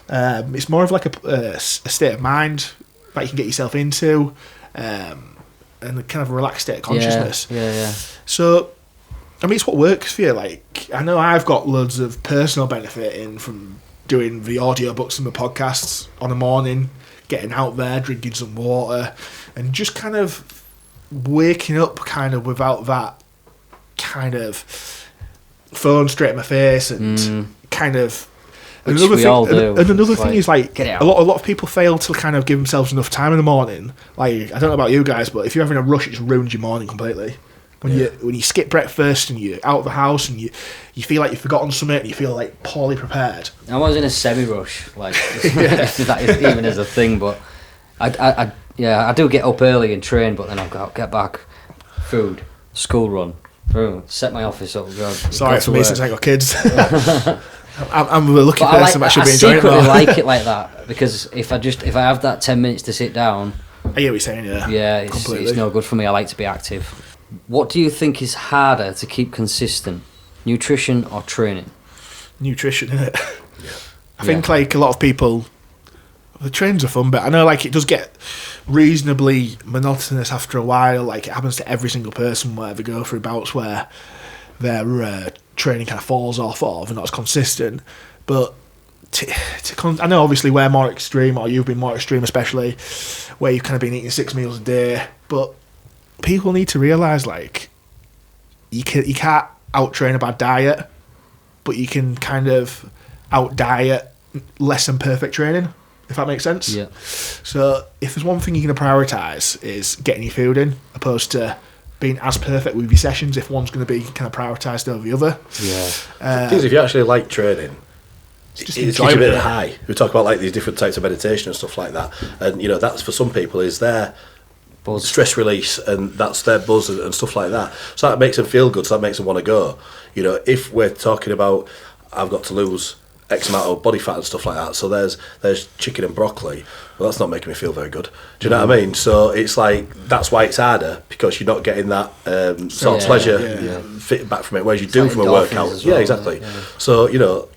It's more of like a state of mind that you can get yourself into, and a kind of a relaxed state of consciousness. Yeah. So, I mean, it's what works for you. Like, I know I've got loads of personal benefit in from doing the audiobooks and the podcasts on the morning, getting out there, drinking some water, and just kind of waking up kind of without that kind of phone straight in my face and kind of. Which we all do. And another thing Like, is like get out. a lot of people fail to kind of give themselves enough time in the morning. Like, I don't know about you guys, but if you're having a rush, it just ruins your morning completely. When you skip breakfast and you're out of the house and you feel like you've forgotten something and you feel like poorly prepared. I was in a semi-rush, like if that is even as a thing, but I do get up early and train, but then I've got to get back, food, school run, set my office up. Sorry for me since I got kids. I'm a lucky person that should be enjoying it. I secretly like it like that because if I have that 10 minutes to sit down, I get what you're saying. Yeah, it's no good for me. I like to be active. What do you think is harder to keep consistent, nutrition or training? Nutrition, isn't it? Yeah. I think like a lot of people, the trains are fun, but I know like it does get reasonably monotonous after a while. Like it happens to every single person where they go through bouts where their training kind of falls off or they're not as consistent. But I know obviously we're more extreme, or you've been more extreme, especially where you've kind of been eating 6 meals a day. But people need to realise like you can't out train a bad diet, but you can kind of out diet less than perfect training, if that makes sense. Yeah. So if there's one thing you're going to prioritise is getting your food in, opposed to being as perfect with your sessions, if one's going to be kind of prioritised over the other. Yeah. Because if you actually like training, it's gives you a bit of a high. We talk about like these different types of meditation and stuff like that, and you know that's for some people is their buzz, stress release, and that's their buzz and stuff like that. So that makes them feel good. So that makes them want to go. You know, if we're talking about I've got to lose X amount of body fat and stuff like that, so there's chicken and broccoli. Well, that's not making me feel very good. Do you know what I mean? So it's like that's why it's harder, because you're not getting that sort of pleasure fit back from it, whereas you do from a workout. Well, yeah, exactly. Yeah. So you know,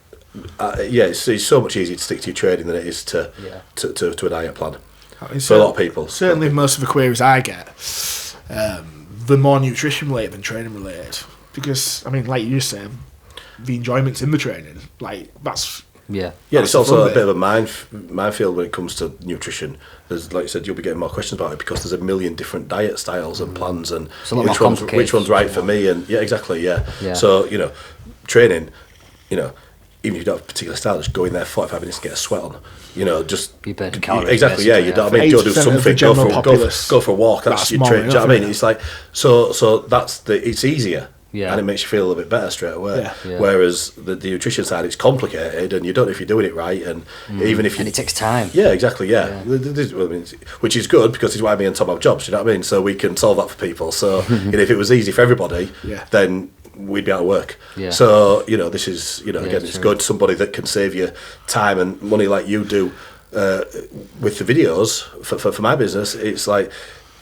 it's so much easier to stick to your training than it is to a diet plan. I mean, for a lot of people. Certainly, most of the queries I get, the more nutrition related than training related, because I mean, like you just said, the enjoyment's in the training. Like that's it's also a bit of a minefield when it comes to nutrition. There's, like you said, you'll be getting more questions about it because there's a million different diet styles and plans, and which one's right for me, and so you know, training, you know, even if you don't have a particular style, just go in there 45 minutes and get a sweat on. You know, just be burning calories. Exactly, yeah. You know what I mean? Go do something. Go for a walk. That's your training. Do you know what I mean? It's like so it's easier. Yeah. And it makes you feel a little bit better straight away. Yeah. Whereas the nutrition side, it's complicated, and you don't know if you're doing it right, and even if you... And it takes time. Yeah, exactly, yeah. Which is good, because it's why me and Tom have jobs, you know what I mean? So we can solve that for people. So you know, if it was easy for everybody, then we'd be out of work. Yeah. So, you know, this is, you know, again, it's good. Somebody that can save you time and money like you do with the videos for my business. It's like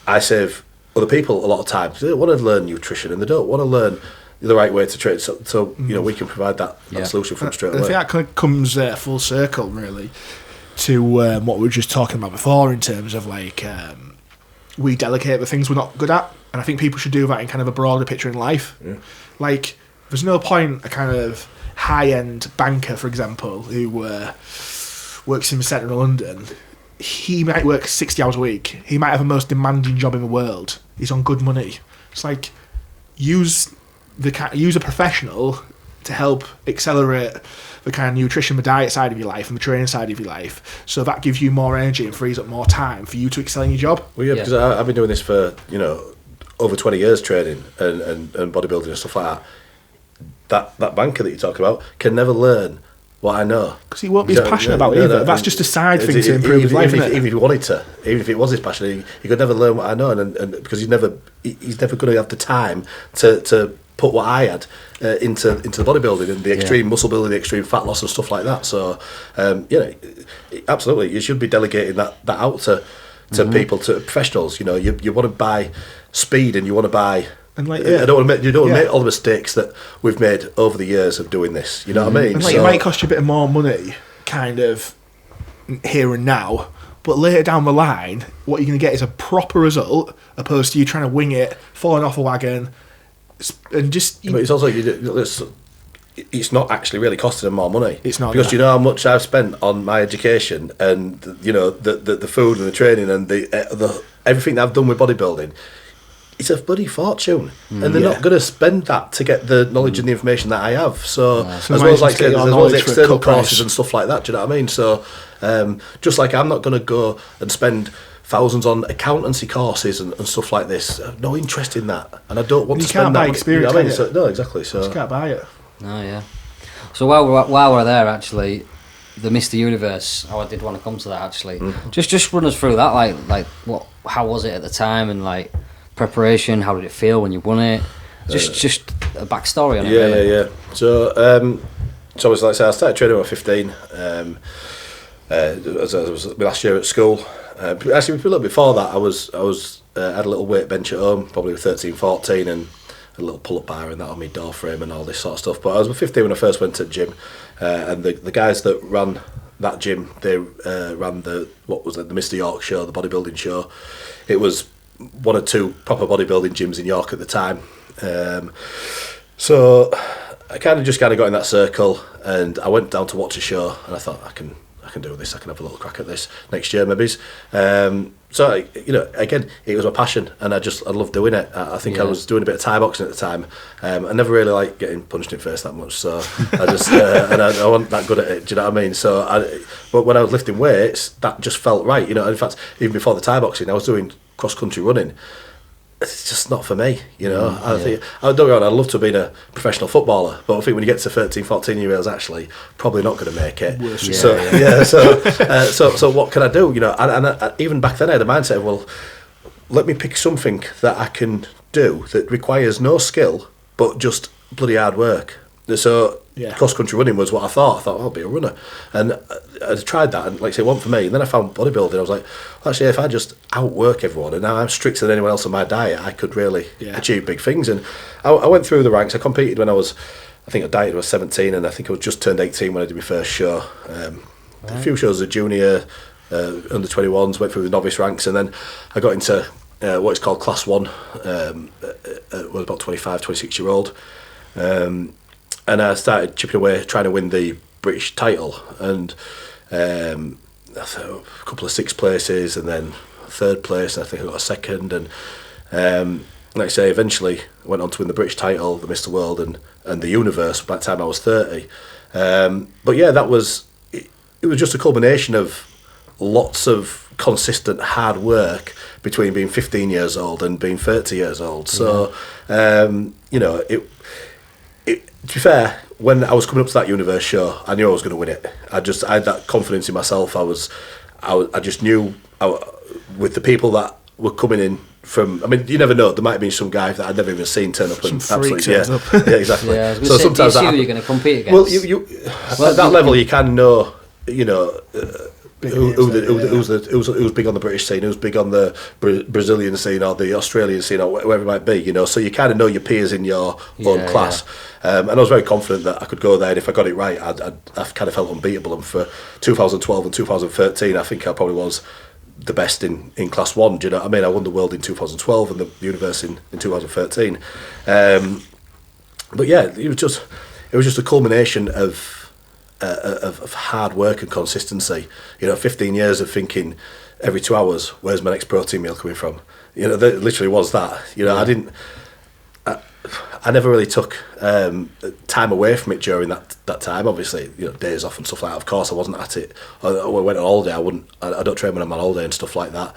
I save other people a lot of time. They don't want to learn nutrition and they don't want to learn the right way to train. So you know, we can provide that solution for them straight away. I think that kind of comes full circle, really, to what we were just talking about before in terms of like we delegate the things we're not good at, and I think people should do that in kind of a broader picture in life. Yeah. Like, there's no point a kind of high-end banker, for example, who works in the centre of London. He might work 60 hours a week. He might have the most demanding job in the world. He's on good money. It's like use a professional to help accelerate the kind of nutrition, the diet side of your life, and the training side of your life. So that gives you more energy and frees up more time for you to excel in your job. Well, because I've been doing this for over 20 years, training and bodybuilding and stuff like that. That banker that you talk about can never learn what I know, because he won't be as passionate about it either. That's just a side thing to improve his life, isn't it? Even if he wanted to, even if it was his passion, he could never learn what I know, and because he's never going to have the time to put what I had into the bodybuilding and the extreme muscle building, the extreme fat loss and stuff like that. So absolutely, you should be delegating that out to to people, to professionals. You know, you want to buy speed and you want to buy. And like, I don't want to make all the mistakes that we've made over the years of doing this. You know what I mean? And like, it might cost you a bit more money, kind of here and now, but later down the line, what you're going to get is a proper result, opposed to you trying to wing it, falling off a wagon, and just. But it's also it's not actually really costing them more money. It's not, because you know how much I've spent on my education and you know the food and the training and the everything that I've done with bodybuilding. It's a bloody fortune, and they're not going to spend that to get the knowledge and the information that I have. So as well as like as well as external courses and stuff like that, do you know what I mean? So just like I'm not going to go and spend thousands on accountancy courses and stuff like this. I have no interest in that, and I don't want to spend that experience. You know what I mean? No, exactly. So you can't buy it. Oh yeah. So while we're there, actually, the Mr. Universe. I did want to come to that actually. Just run us through that. Like how was it at the time and like. Preparation, how did it feel when you won it? Just a backstory on it. Yeah. So it was like I said, I started training when I was 15. As I was my last year at school. Actually, a little before that, I had a little weight bench at home, probably 13, 14, and a little pull-up bar and that on my door frame and all this sort of stuff. But I was 15 when I first went to the gym, and the guys that ran that gym, they ran the Mr. York show, the bodybuilding show. It was one or two proper bodybuilding gyms in York at the time. So I kind of got in that circle, and I went down to watch a show, and I thought I can do this. I can have a little crack at this next year, maybe. So you know, again, it was my passion, and I loved doing it. I think I was doing a bit of Thai boxing at the time. I never really liked getting punched in the face that much, so I just and I wasn't that good at it. Do you know what I mean? But when I was lifting weights, that just felt right. You know, in fact, even before the Thai boxing, I was doing cross-country running. It's just not for me, you know. I think I'd love to have been a professional footballer, but I think when you get to 13, 14 year olds, actually probably not going to make it. So what can I do? You know, and even back then I had a mindset of, well, let me pick something that I can do that requires no skill but just bloody hard work. So cross-country running was what I thought. I'll be a runner. And I tried that, and like I say, it wasn't for me. And then I found bodybuilding. I was like, well, actually, if I just outwork everyone, and now I'm stricter than anyone else on my diet, I could really achieve big things. And I went through the ranks. I competed when I think I dieted when I was 17, and I think I was just turned 18 when I did my first show. A few shows as a junior, under 21s, went through the novice ranks, and then I got into what is called Class 1, was about 25, 26 year old. And I started chipping away, trying to win the British title, and I thought a couple of sixth places, and then third place, and I think I got a second, and like I say, eventually I went on to win the British title, the Mr. World, and the Universe. By the time I was 30, but yeah, it was just a culmination of lots of consistent hard work between being 15 years old and being 30 years old. So you know, to be fair, when I was coming up to that Universe show, I knew I was going to win it. I had that confidence in myself. I just knew with the people that were coming in from. I mean, you never know. There might have been some guy that I'd never even seen turn up and absolutely, yeah, exactly. Yeah, so sometimes do you see who you're going to compete against. Well, at that level, you can know. You know. Who's big on the British scene, who's big on the Brazilian scene or the Australian scene or whatever it might be, you know, so you kind of know your peers in your own class. And I was very confident that I could go there, and if I got it right, I kind of felt unbeatable. And for 2012 and 2013, I think I probably was the best in Class 1, do you know what I mean? I won the world in 2012 and the Universe in 2013. But yeah, it was just a culmination of hard work and consistency. You know, 15 years of thinking every 2 hours, where's my next protein meal coming from? You know, that literally was that. You know, I never really took time away from it during that time. Obviously, you know, days off and stuff like that. Of course, I wasn't at it. I went on holiday. I don't train when I'm on holiday and stuff like that.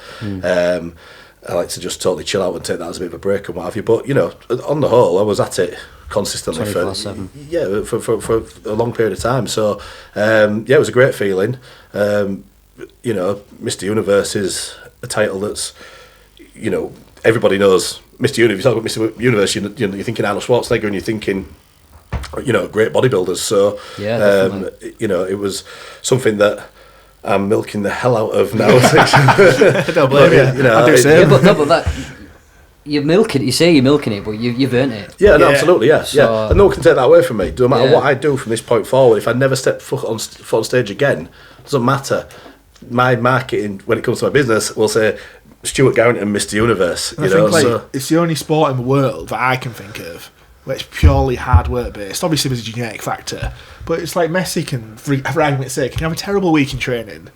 I like to just totally chill out and take that as a bit of a break and what have you. But you know, on the whole, I was at it consistently for a long period of time. So it was a great feeling. You know, Mr. Universe is a title that's, you know, everybody knows Mr. Universe. You talk about Mr. Universe, you're thinking Arnold Schwarzenegger, and you're thinking, you know, great bodybuilders. So you know, it was something that I'm milking the hell out of now. Don't blame you. You know, I do Yeah, same. but that you're milking. You say you're milking it, but you've earned it. Yeah, no, Yeah. absolutely, yeah, So- yeah. And no one can take that away from me. No matter Yeah. what I do from this point forward, if I never step foot on stage again, doesn't matter. My marketing, when it comes to my business, will say Stuart Garrington, Mr. Universe. I think it's the only sport in the world that I can think of where it's purely hard work based. Obviously, there's a genetic factor, but it's like Messi can, for argument's sake, can have a terrible week in training,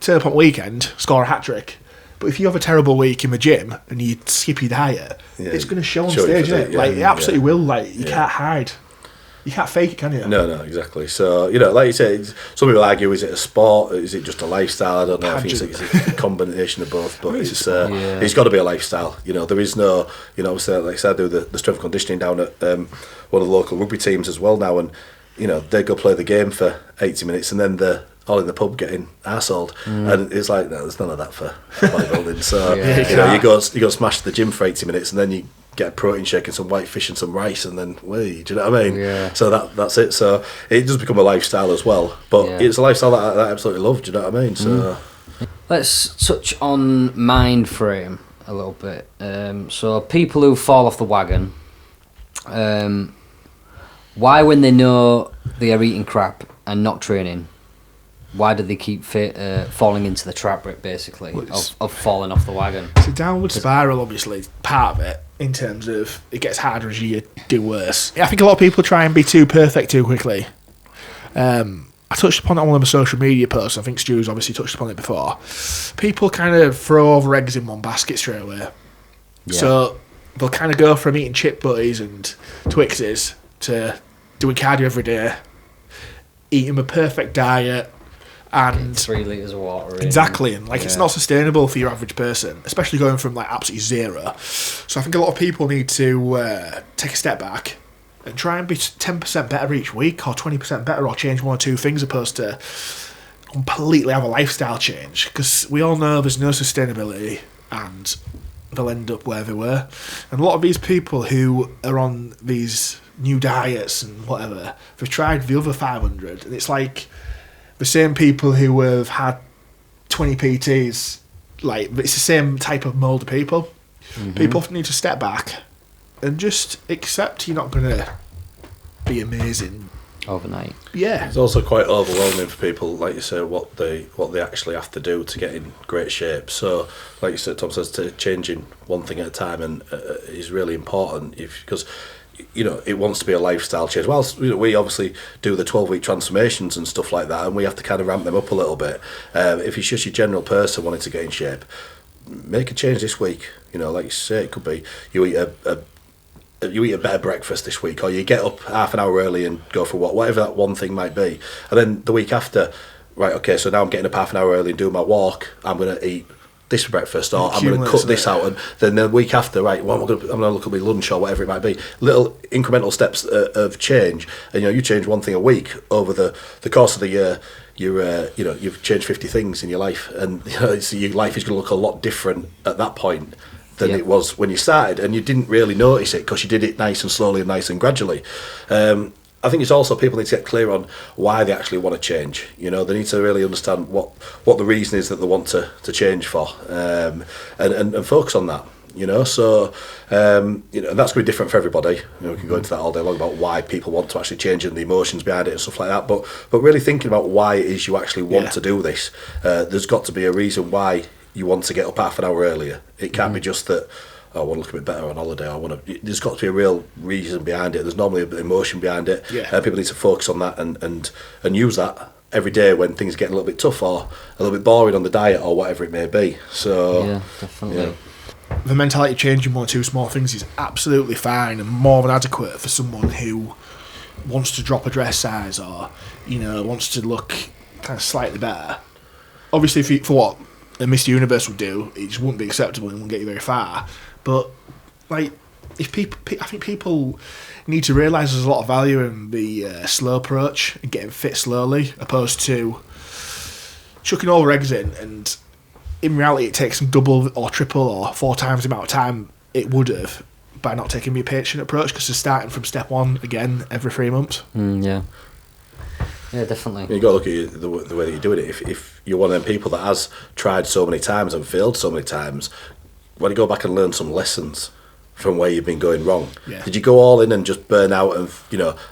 turn up on weekend, score a hat trick. But if you have a terrible week in the gym and you skip your diet, it's going to show on stage, isn't it? Like it absolutely will. Like you can't hide. You can't fake it, can you? No, exactly. So, you know, like you say, some people argue, is it a sport? Is it just a lifestyle? I don't know. I think it's a combination of both. But it's got to be a lifestyle. You know, there is no, you know, obviously, like I said, I do the strength and conditioning down at one of the local rugby teams as well now. And, you know, they go play the game for 80 minutes and then they're all in the pub getting arseholed. And it's like, no, there's none of that for bodybuilding. So, you know, you go smash the gym for 80 minutes and then you get a protein shake and some white fish and some rice and then do you know what I mean? Yeah. So that's it. So it does become a lifestyle as well, but it's a lifestyle that I absolutely love. Do you know what I mean? So Let's touch on mind frame a little bit. So people who fall off the wagon, why when they know they are eating crap and not training, why do they keep falling into the trap, basically, of falling off the wagon? It's a downward spiral, obviously, part of it, in terms of it gets harder as you do worse. I think a lot of people try and be too perfect too quickly. I touched upon it on one of the social media posts. I think Stu's obviously touched upon it before. People kind of throw all their eggs in one basket straight away. Yeah. So they'll kind of go from eating chip butties and Twixes to doing cardio every day, eating a perfect diet, and 3 litres of water. exactly, and like it's not sustainable for your average person, especially going from like absolutely zero. So I think a lot of people need to take a step back and try and be 10% better each week, or 20% better, or change one or two things, opposed to completely have a lifestyle change. Because we all know there's no sustainability, and they'll end up where they were. And a lot of these people who are on these new diets and whatever, they've tried the other 500, and it's like the same people who have had 20 PTs, like it's the same type of mould of people. People need to step back and just accept you're not going to be amazing overnight. Yeah. it's also quite overwhelming for people, like you say, what they actually have to do to get in great shape. So, like you said, Tom says, to changing one thing at a time and is really important because. You know, it wants to be a lifestyle change. Whilst we obviously do the 12-week transformations and stuff like that, and we have to kind of ramp them up a little bit. If it's just your general person wanting to get in shape, make a change this week. You know, like you say, it could be you eat a better breakfast this week, or you get up half an hour early and go for whatever that one thing might be. And then the week after, right, okay, so now I'm getting up half an hour early and doing my walk. I'm going to eat this for breakfast, or I'm going to cut this out, and then the week after, right, well, I'm going to look at my lunch or whatever it might be. Little incremental steps of change, and you change one thing a week over the course of the year. You've changed 50 things in your life, and so your life is going to look a lot different at that point than it was when you started, and you didn't really notice it because you did it nice and slowly and nice and gradually. I think it's also people need to get clear on why they actually want to change. You know, they need to really understand what the reason is that they want to change for, and focus on that. You know, so and that's going to be different for everybody. You know, we can go into that all day long about why people want to actually change and the emotions behind it and stuff like that. But really thinking about why it is you actually want to do this. There's got to be a reason why you want to get up half an hour earlier. It can't be just that. I want to look a bit better on holiday. There's got to be a real reason behind it. There's normally a bit of emotion behind it. People need to focus on that and use that every day when things get a little bit tough or a little bit boring on the diet or whatever it may be. So yeah, definitely. Yeah. The mentality changing one or two small things is absolutely fine and more than adequate for someone who wants to drop a dress size or wants to look kind of slightly better. Obviously, for what a Mr. Universe would do, it just wouldn't be acceptable and wouldn't get you very far. But like, I think people need to realise there's a lot of value in the slow approach and getting fit slowly, opposed to chucking all their eggs in. And in reality, it takes them double or triple or 4 times the amount of time it would have by not taking the patient approach, because they're starting from step one again every 3 months. Yeah. Yeah, definitely. You got to look at the way that you're doing it. If you're one of them people that has tried so many times and failed so many times, why don't you go back and learn some lessons from where you've been going wrong? Yeah. Did you go all in and just burn out and,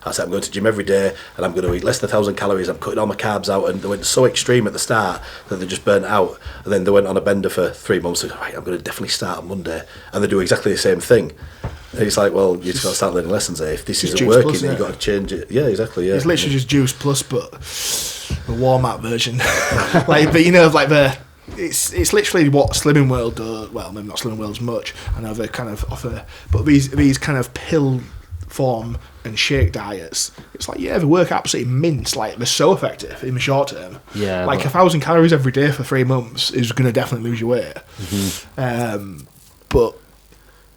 I said I'm going to the gym every day and I'm going to eat less than 1,000 calories, I'm cutting all my carbs out, and they went so extreme at the start that they just burnt out, and then they went on a bender for 3 months and right, I'm going to definitely start on Monday, and they do exactly the same thing. And it's like, well, you just got to start learning lessons there. If this isn't working, then you've got to change it. Yeah, exactly. Yeah, it's literally just Juice Plus, but the warm-up version. Like, but like it's literally what Slimming World does. Well, maybe not Slimming World as much. I know they kind of offer, but these kind of pill form and shake diets. It's like, yeah, they work absolutely mince. Like, they're so effective in the short term. Yeah, like 1,000 calories every day for 3 months is going to definitely lose your weight. But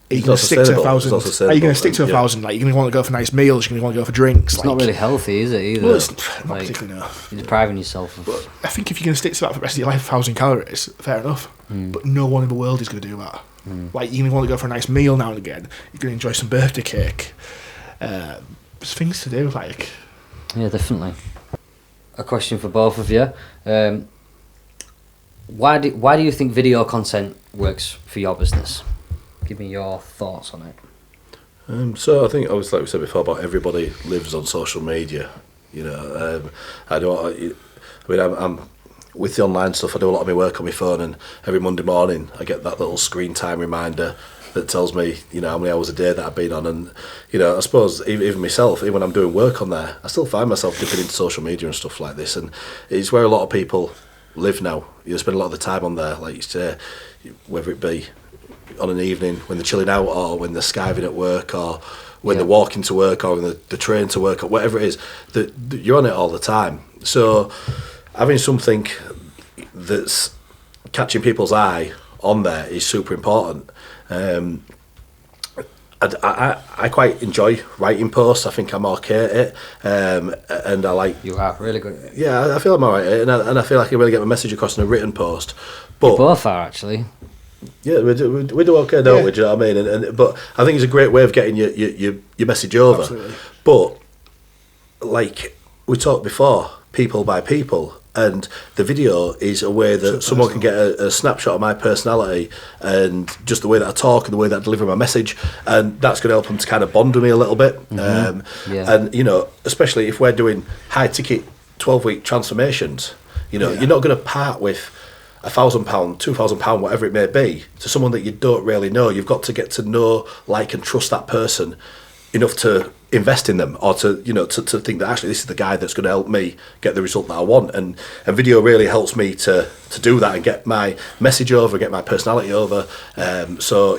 are you going to stick to 1,000? Are you going to stick to 1,000? Like, you're going to want to go for nice meals. You're going to want to go for drinks. It's not really healthy, is it? Either. Well, it's not particularly, no. You're depriving yourself of. But I think if you're going to stick to that for the rest of your life, 1,000 calories, fair enough. But no one in the world is going to do that. Like, you're going to want to go for a nice meal now and again. You're going to enjoy some birthday cake. There's things to do, like. Yeah, definitely. A question for both of you. Why do you think video content works for your business? Give me your thoughts on it. So I think, obviously, like we said before, about everybody lives on social media. I'm with the online stuff. I do a lot of my work on my phone, and every Monday morning I get that little screen time reminder that tells me, how many hours a day that I've been on. And I suppose even myself, even when I'm doing work on there, I still find myself dipping into social media and stuff like this. And it's where a lot of people live now. You spend a lot of the time on there, like you say, whether it be on an evening when they're chilling out, or when they're skiving at work, or when they're walking to work, or when they're train to work, or whatever it is, that you're on it all the time. So having something that's catching people's eye on there is super important. I quite enjoy writing posts. I think I'm okay at it, and I like. You are really good at it. Yeah, I feel I'm alright at it, and I feel like I can really get my message across in a written post. But you both are, actually. Yeah, we do okay, don't we? Do you know what I mean? And but I think it's a great way of getting your message over. Absolutely. But like we talked before, people by people, and the video is a way that someone can get a snapshot of my personality and just the way that I talk and the way that I deliver my message, and that's going to help them to kind of bond with me a little bit. And especially if we're doing high ticket 12-week transformations, you're not going to part with £1,000, £2,000, whatever it may be, to someone that you don't really know. You've got to get to know, like, and trust that person enough to invest in them, or to to think that actually this is the guy that's going to help me get the result that I want. And video really helps me to do that and get my message over, get my personality over. So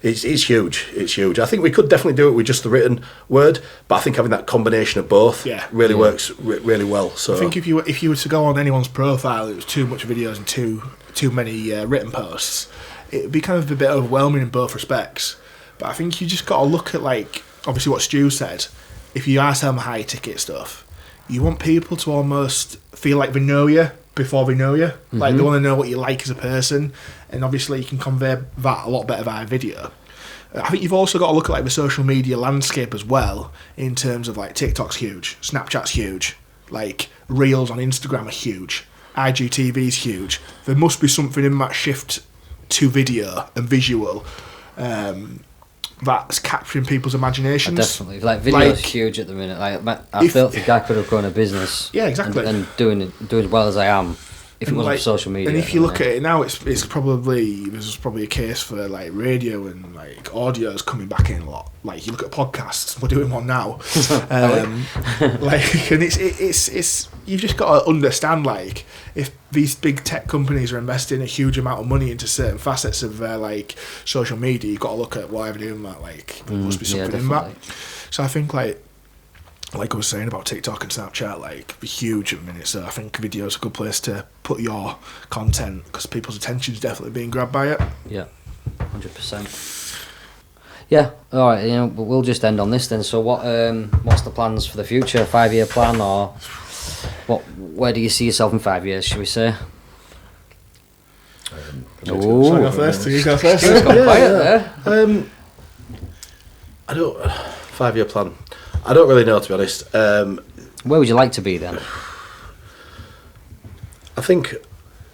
it's huge. It's huge. I think we could definitely do it with just the written word, but I think having that combination of both really works really well. So I think if you were to go on anyone's profile, it was too much videos and too many written posts, it would be kind of a bit overwhelming in both respects. But I think you just got to look at, like, obviously what Stu said. If you are selling high ticket stuff, you want people to almost feel like they know you before they know you. Like, they want to know what you like as a person, and obviously you can convey that a lot better via video. I think you've also got to look at, like, the social media landscape as well, in terms of, like, TikTok's huge, Snapchat's huge, like, Reels on Instagram are huge, IGTV's huge. There must be something in that shift to video and visual that's capturing people's imaginations. Definitely, like video's huge at the minute. Like I felt the guy could have grown a business. Yeah, exactly. And doing as well as I am, if it wasn't for social media. And if you look at it now, it's probably there's probably a case for, like, radio and, like, audio is coming back in a lot. Like, you look at podcasts, we're doing one now. Like, and it's you've just got to understand, like, if these big tech companies are investing a huge amount of money into certain facets of their, like, social media, you've got to look at why they're doing that. Like, there must be something in that. So I think, like I was saying about TikTok and Snapchat, like, they're huge at the minute. So I think video is a good place to put your content, because people's attention is definitely being grabbed by it. Yeah, 100%. Yeah, all right. We'll just end on this then. So what's the plans for the future? 5-year plan, or where do you see yourself in 5 years? Should we say? Shall I go first? You go first. I don't 5-year plan. I don't really know, to be honest. Where would you like to be then? I think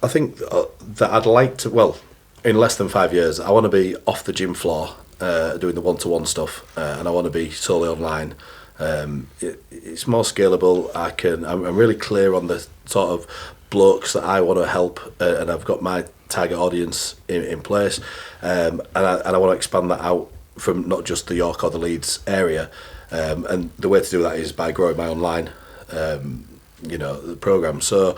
that I'd like to. Well, in less than 5 years, I want to be off the gym floor doing the one-to-one stuff, and I want to be solely online. It's more scalable. I'm really clear on the sort of blokes that I want to help, and I've got my target audience in place, and I want to expand that out from not just the York or the Leeds area. And the way to do that is by growing my online, the program. So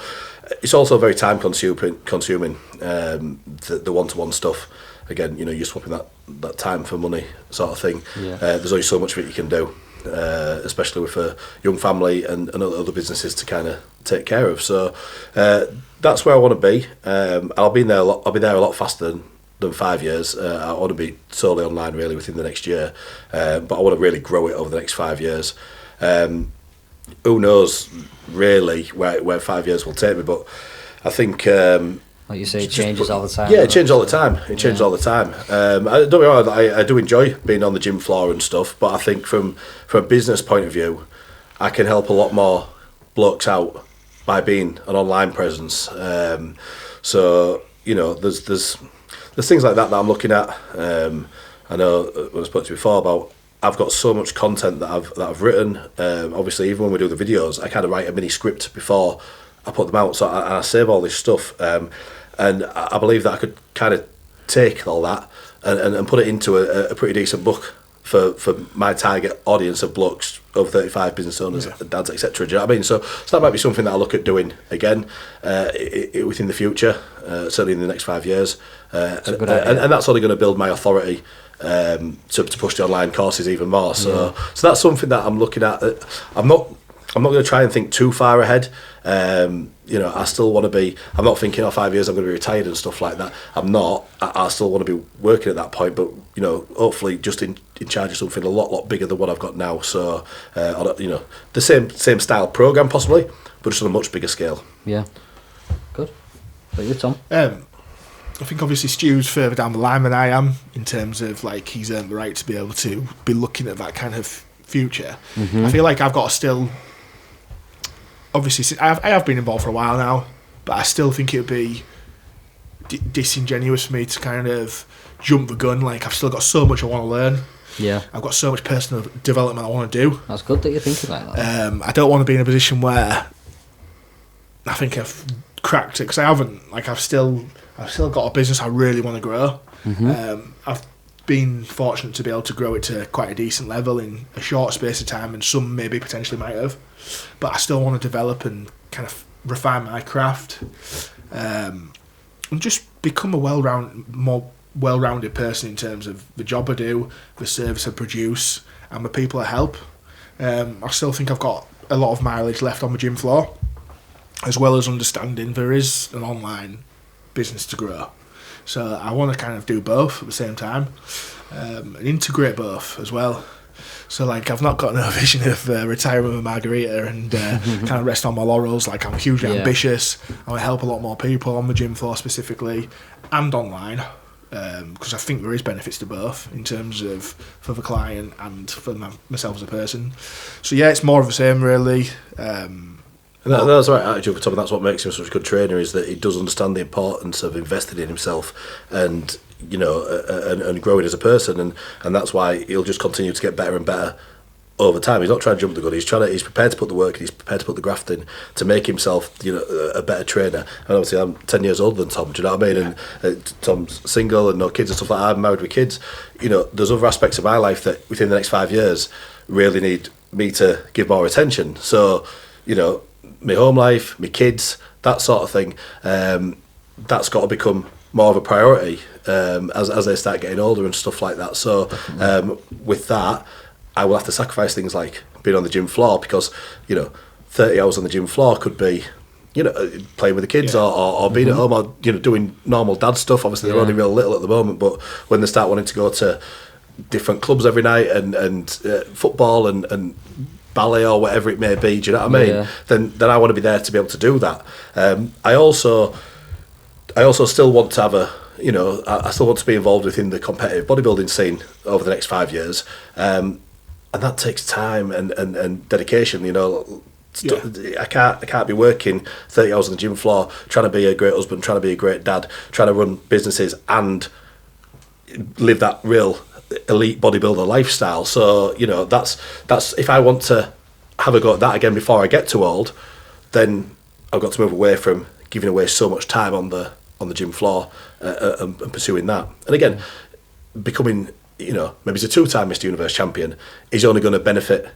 it's also very time consuming. The one-to-one stuff. Again, you're swapping that time for money sort of thing. Yeah. There's only so much of it you can do, especially with a young family and other businesses to kind of take care of. So that's where I want to be. I'll be there a lot faster than 5 years. I want to be solely online really within the next year, but I want to really grow it over the next 5 years. Who knows really where 5 years will take me, but I think like you say, it changes all the time. Yeah, it changes all the time. It changes all the time. I don't get me wrong, I do enjoy being on the gym floor and stuff, but I think from a business point of view, I can help a lot more blokes out by being an online presence. So there's things like that I'm looking at. I know when I spoke to you before about I've got so much content that I've written. Obviously, even when we do the videos, I kind of write a mini script before I put them out. So I save all this stuff, and I believe that I could kind of take all that and put it into a pretty decent book for my target audience of blokes over 35, business owners, dads, etc. Do you know what I mean? So that might be something that I look at doing again within the future, certainly in the next 5 years. And that's only going to build my authority to push the online courses even more. So that's something that I'm looking at. I'm not going to try and think too far ahead. I still want to be. I'm not thinking 5 years I'm going to be retired and stuff like that. I'm not. I still want to be working at that point, but hopefully just in charge of something a lot bigger than what I've got now. So the same style program possibly, but just on a much bigger scale. Yeah, good. What you, Tom? I think obviously Stu's further down the line than I am in terms of he's earned the right to be able to be looking at that kind of future. I feel like I've got to still. Obviously, I have been involved for a while now, but I still think it would be disingenuous for me to kind of jump the gun. I've still got so much I want to learn. Yeah. I've got so much personal development I want to do. That's good that you think about that. I don't want to be in a position where I think I've cracked it, because I haven't. I've still got a business I really want to grow. I've been fortunate to be able to grow it to quite a decent level in a short space of time, and some maybe potentially might have. But I still want to develop and kind of refine my craft, and just become a more well-rounded person in terms of the job I do, the service I produce, and the people I help. I still think I've got a lot of mileage left on the gym floor, as well as understanding there is an online business to grow. So I want to kind of do both at the same time, and integrate both as well. So I've not got no vision of retiring with a margarita and kind of rest on my laurels. I'm hugely ambitious. I want to help a lot more people on the gym floor specifically, and online, because I think there is benefits to both in terms of for the client and for myself as a person. So it's more of the same really. That's right attitude for Tom, and that's what makes him such a good trainer, is that he does understand the importance of investing in himself and and growing as a person, and that's why he'll just continue to get better and better over time. He's not trying to jump the gun. He's prepared to put the work in, he's prepared to put the graft in to make himself a better trainer. And obviously I'm 10 years older than Tom, do you know what I mean? And Tom's single and no kids and stuff like that. I'm married with kids. There's other aspects of my life that within the next 5 years really need me to give more attention. So my home life, my kids, that sort of thing, that's got to become more of a priority as they start getting older and stuff like that. So with that, I will have to sacrifice things like being on the gym floor, because 30 hours on the gym floor could be playing with the kids or being at home, or doing normal dad stuff. Obviously they're only real little at the moment, but when they start wanting to go to different clubs every night and football and ballet or whatever it may be, do you know what I mean? Then I want to be there to be able to do that. I also still want to have I still want to be involved within the competitive bodybuilding scene over the next 5 years, and that takes time and dedication. I can't be working 30 hours on the gym floor trying to be a great husband, trying to be a great dad, trying to run businesses and live that real elite bodybuilder lifestyle. So that's if I want to have a go at that again before I get too old, then I've got to move away from giving away so much time on the gym floor and pursuing that. And again, becoming maybe he's a 2-time Mr. Universe champion is only going to benefit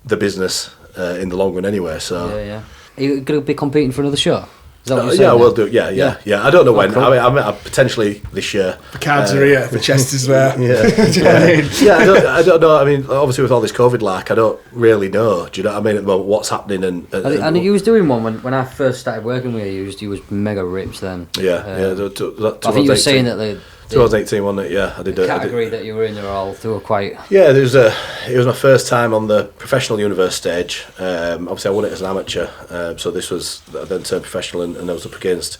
the business in the long run anyway. So yeah. Are you going to be competing for another show? Is that what you're saying? Yeah, we'll do. Yeah. I don't know when. Cool. I mean, potentially this year. The cards are here. The chest is there. Yeah. Do you know what I mean? Yeah, I don't know. I mean, obviously with all this COVID I don't really know. Do you know what I mean? Well, what's happening and you was doing one when I first started working with you was mega ripped then. Yeah. I think you were saying that the 2018, wasn't it? Yeah, I did. The category that you were in, they were quite. Yeah, it was my first time on the professional universe stage. Obviously, I won it as an amateur, so this was then turned professional, and I was up against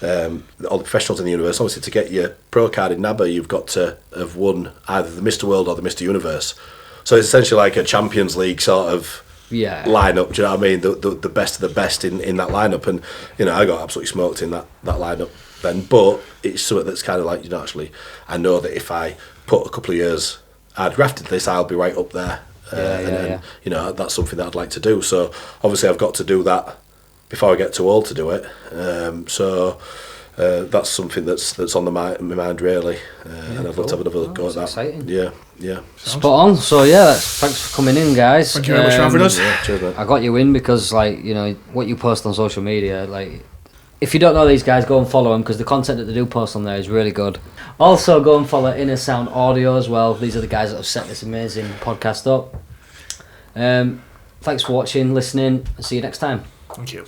all the professionals in the universe. Obviously, to get your pro card in NABA, you've got to have won either the Mr. World or the Mr. Universe. So it's essentially like a Champions League sort of lineup. Do you know what I mean? The best of the best in that lineup, and I got absolutely smoked in that lineup then. But it's something that's kind of like actually, I know that if I put a couple of years, I'd drafted this, I'll be right up there. And that's something that I'd like to do. So obviously I've got to do that before I get too old to do it. That's something that's on my mind really, and I'd love to have another go at that. Exciting. Yeah. Spot on. So thanks for coming in, guys. Thank you very much for having us. Yeah, cheers, mate. I got you in because what you post on social media, if you don't know these guys, go and follow them because the content that they do post on there is really good. Also, go and follow Inner Sound Audio as well. These are the guys that have set this amazing podcast up. Thanks for watching, listening, and see you next time. Thank you.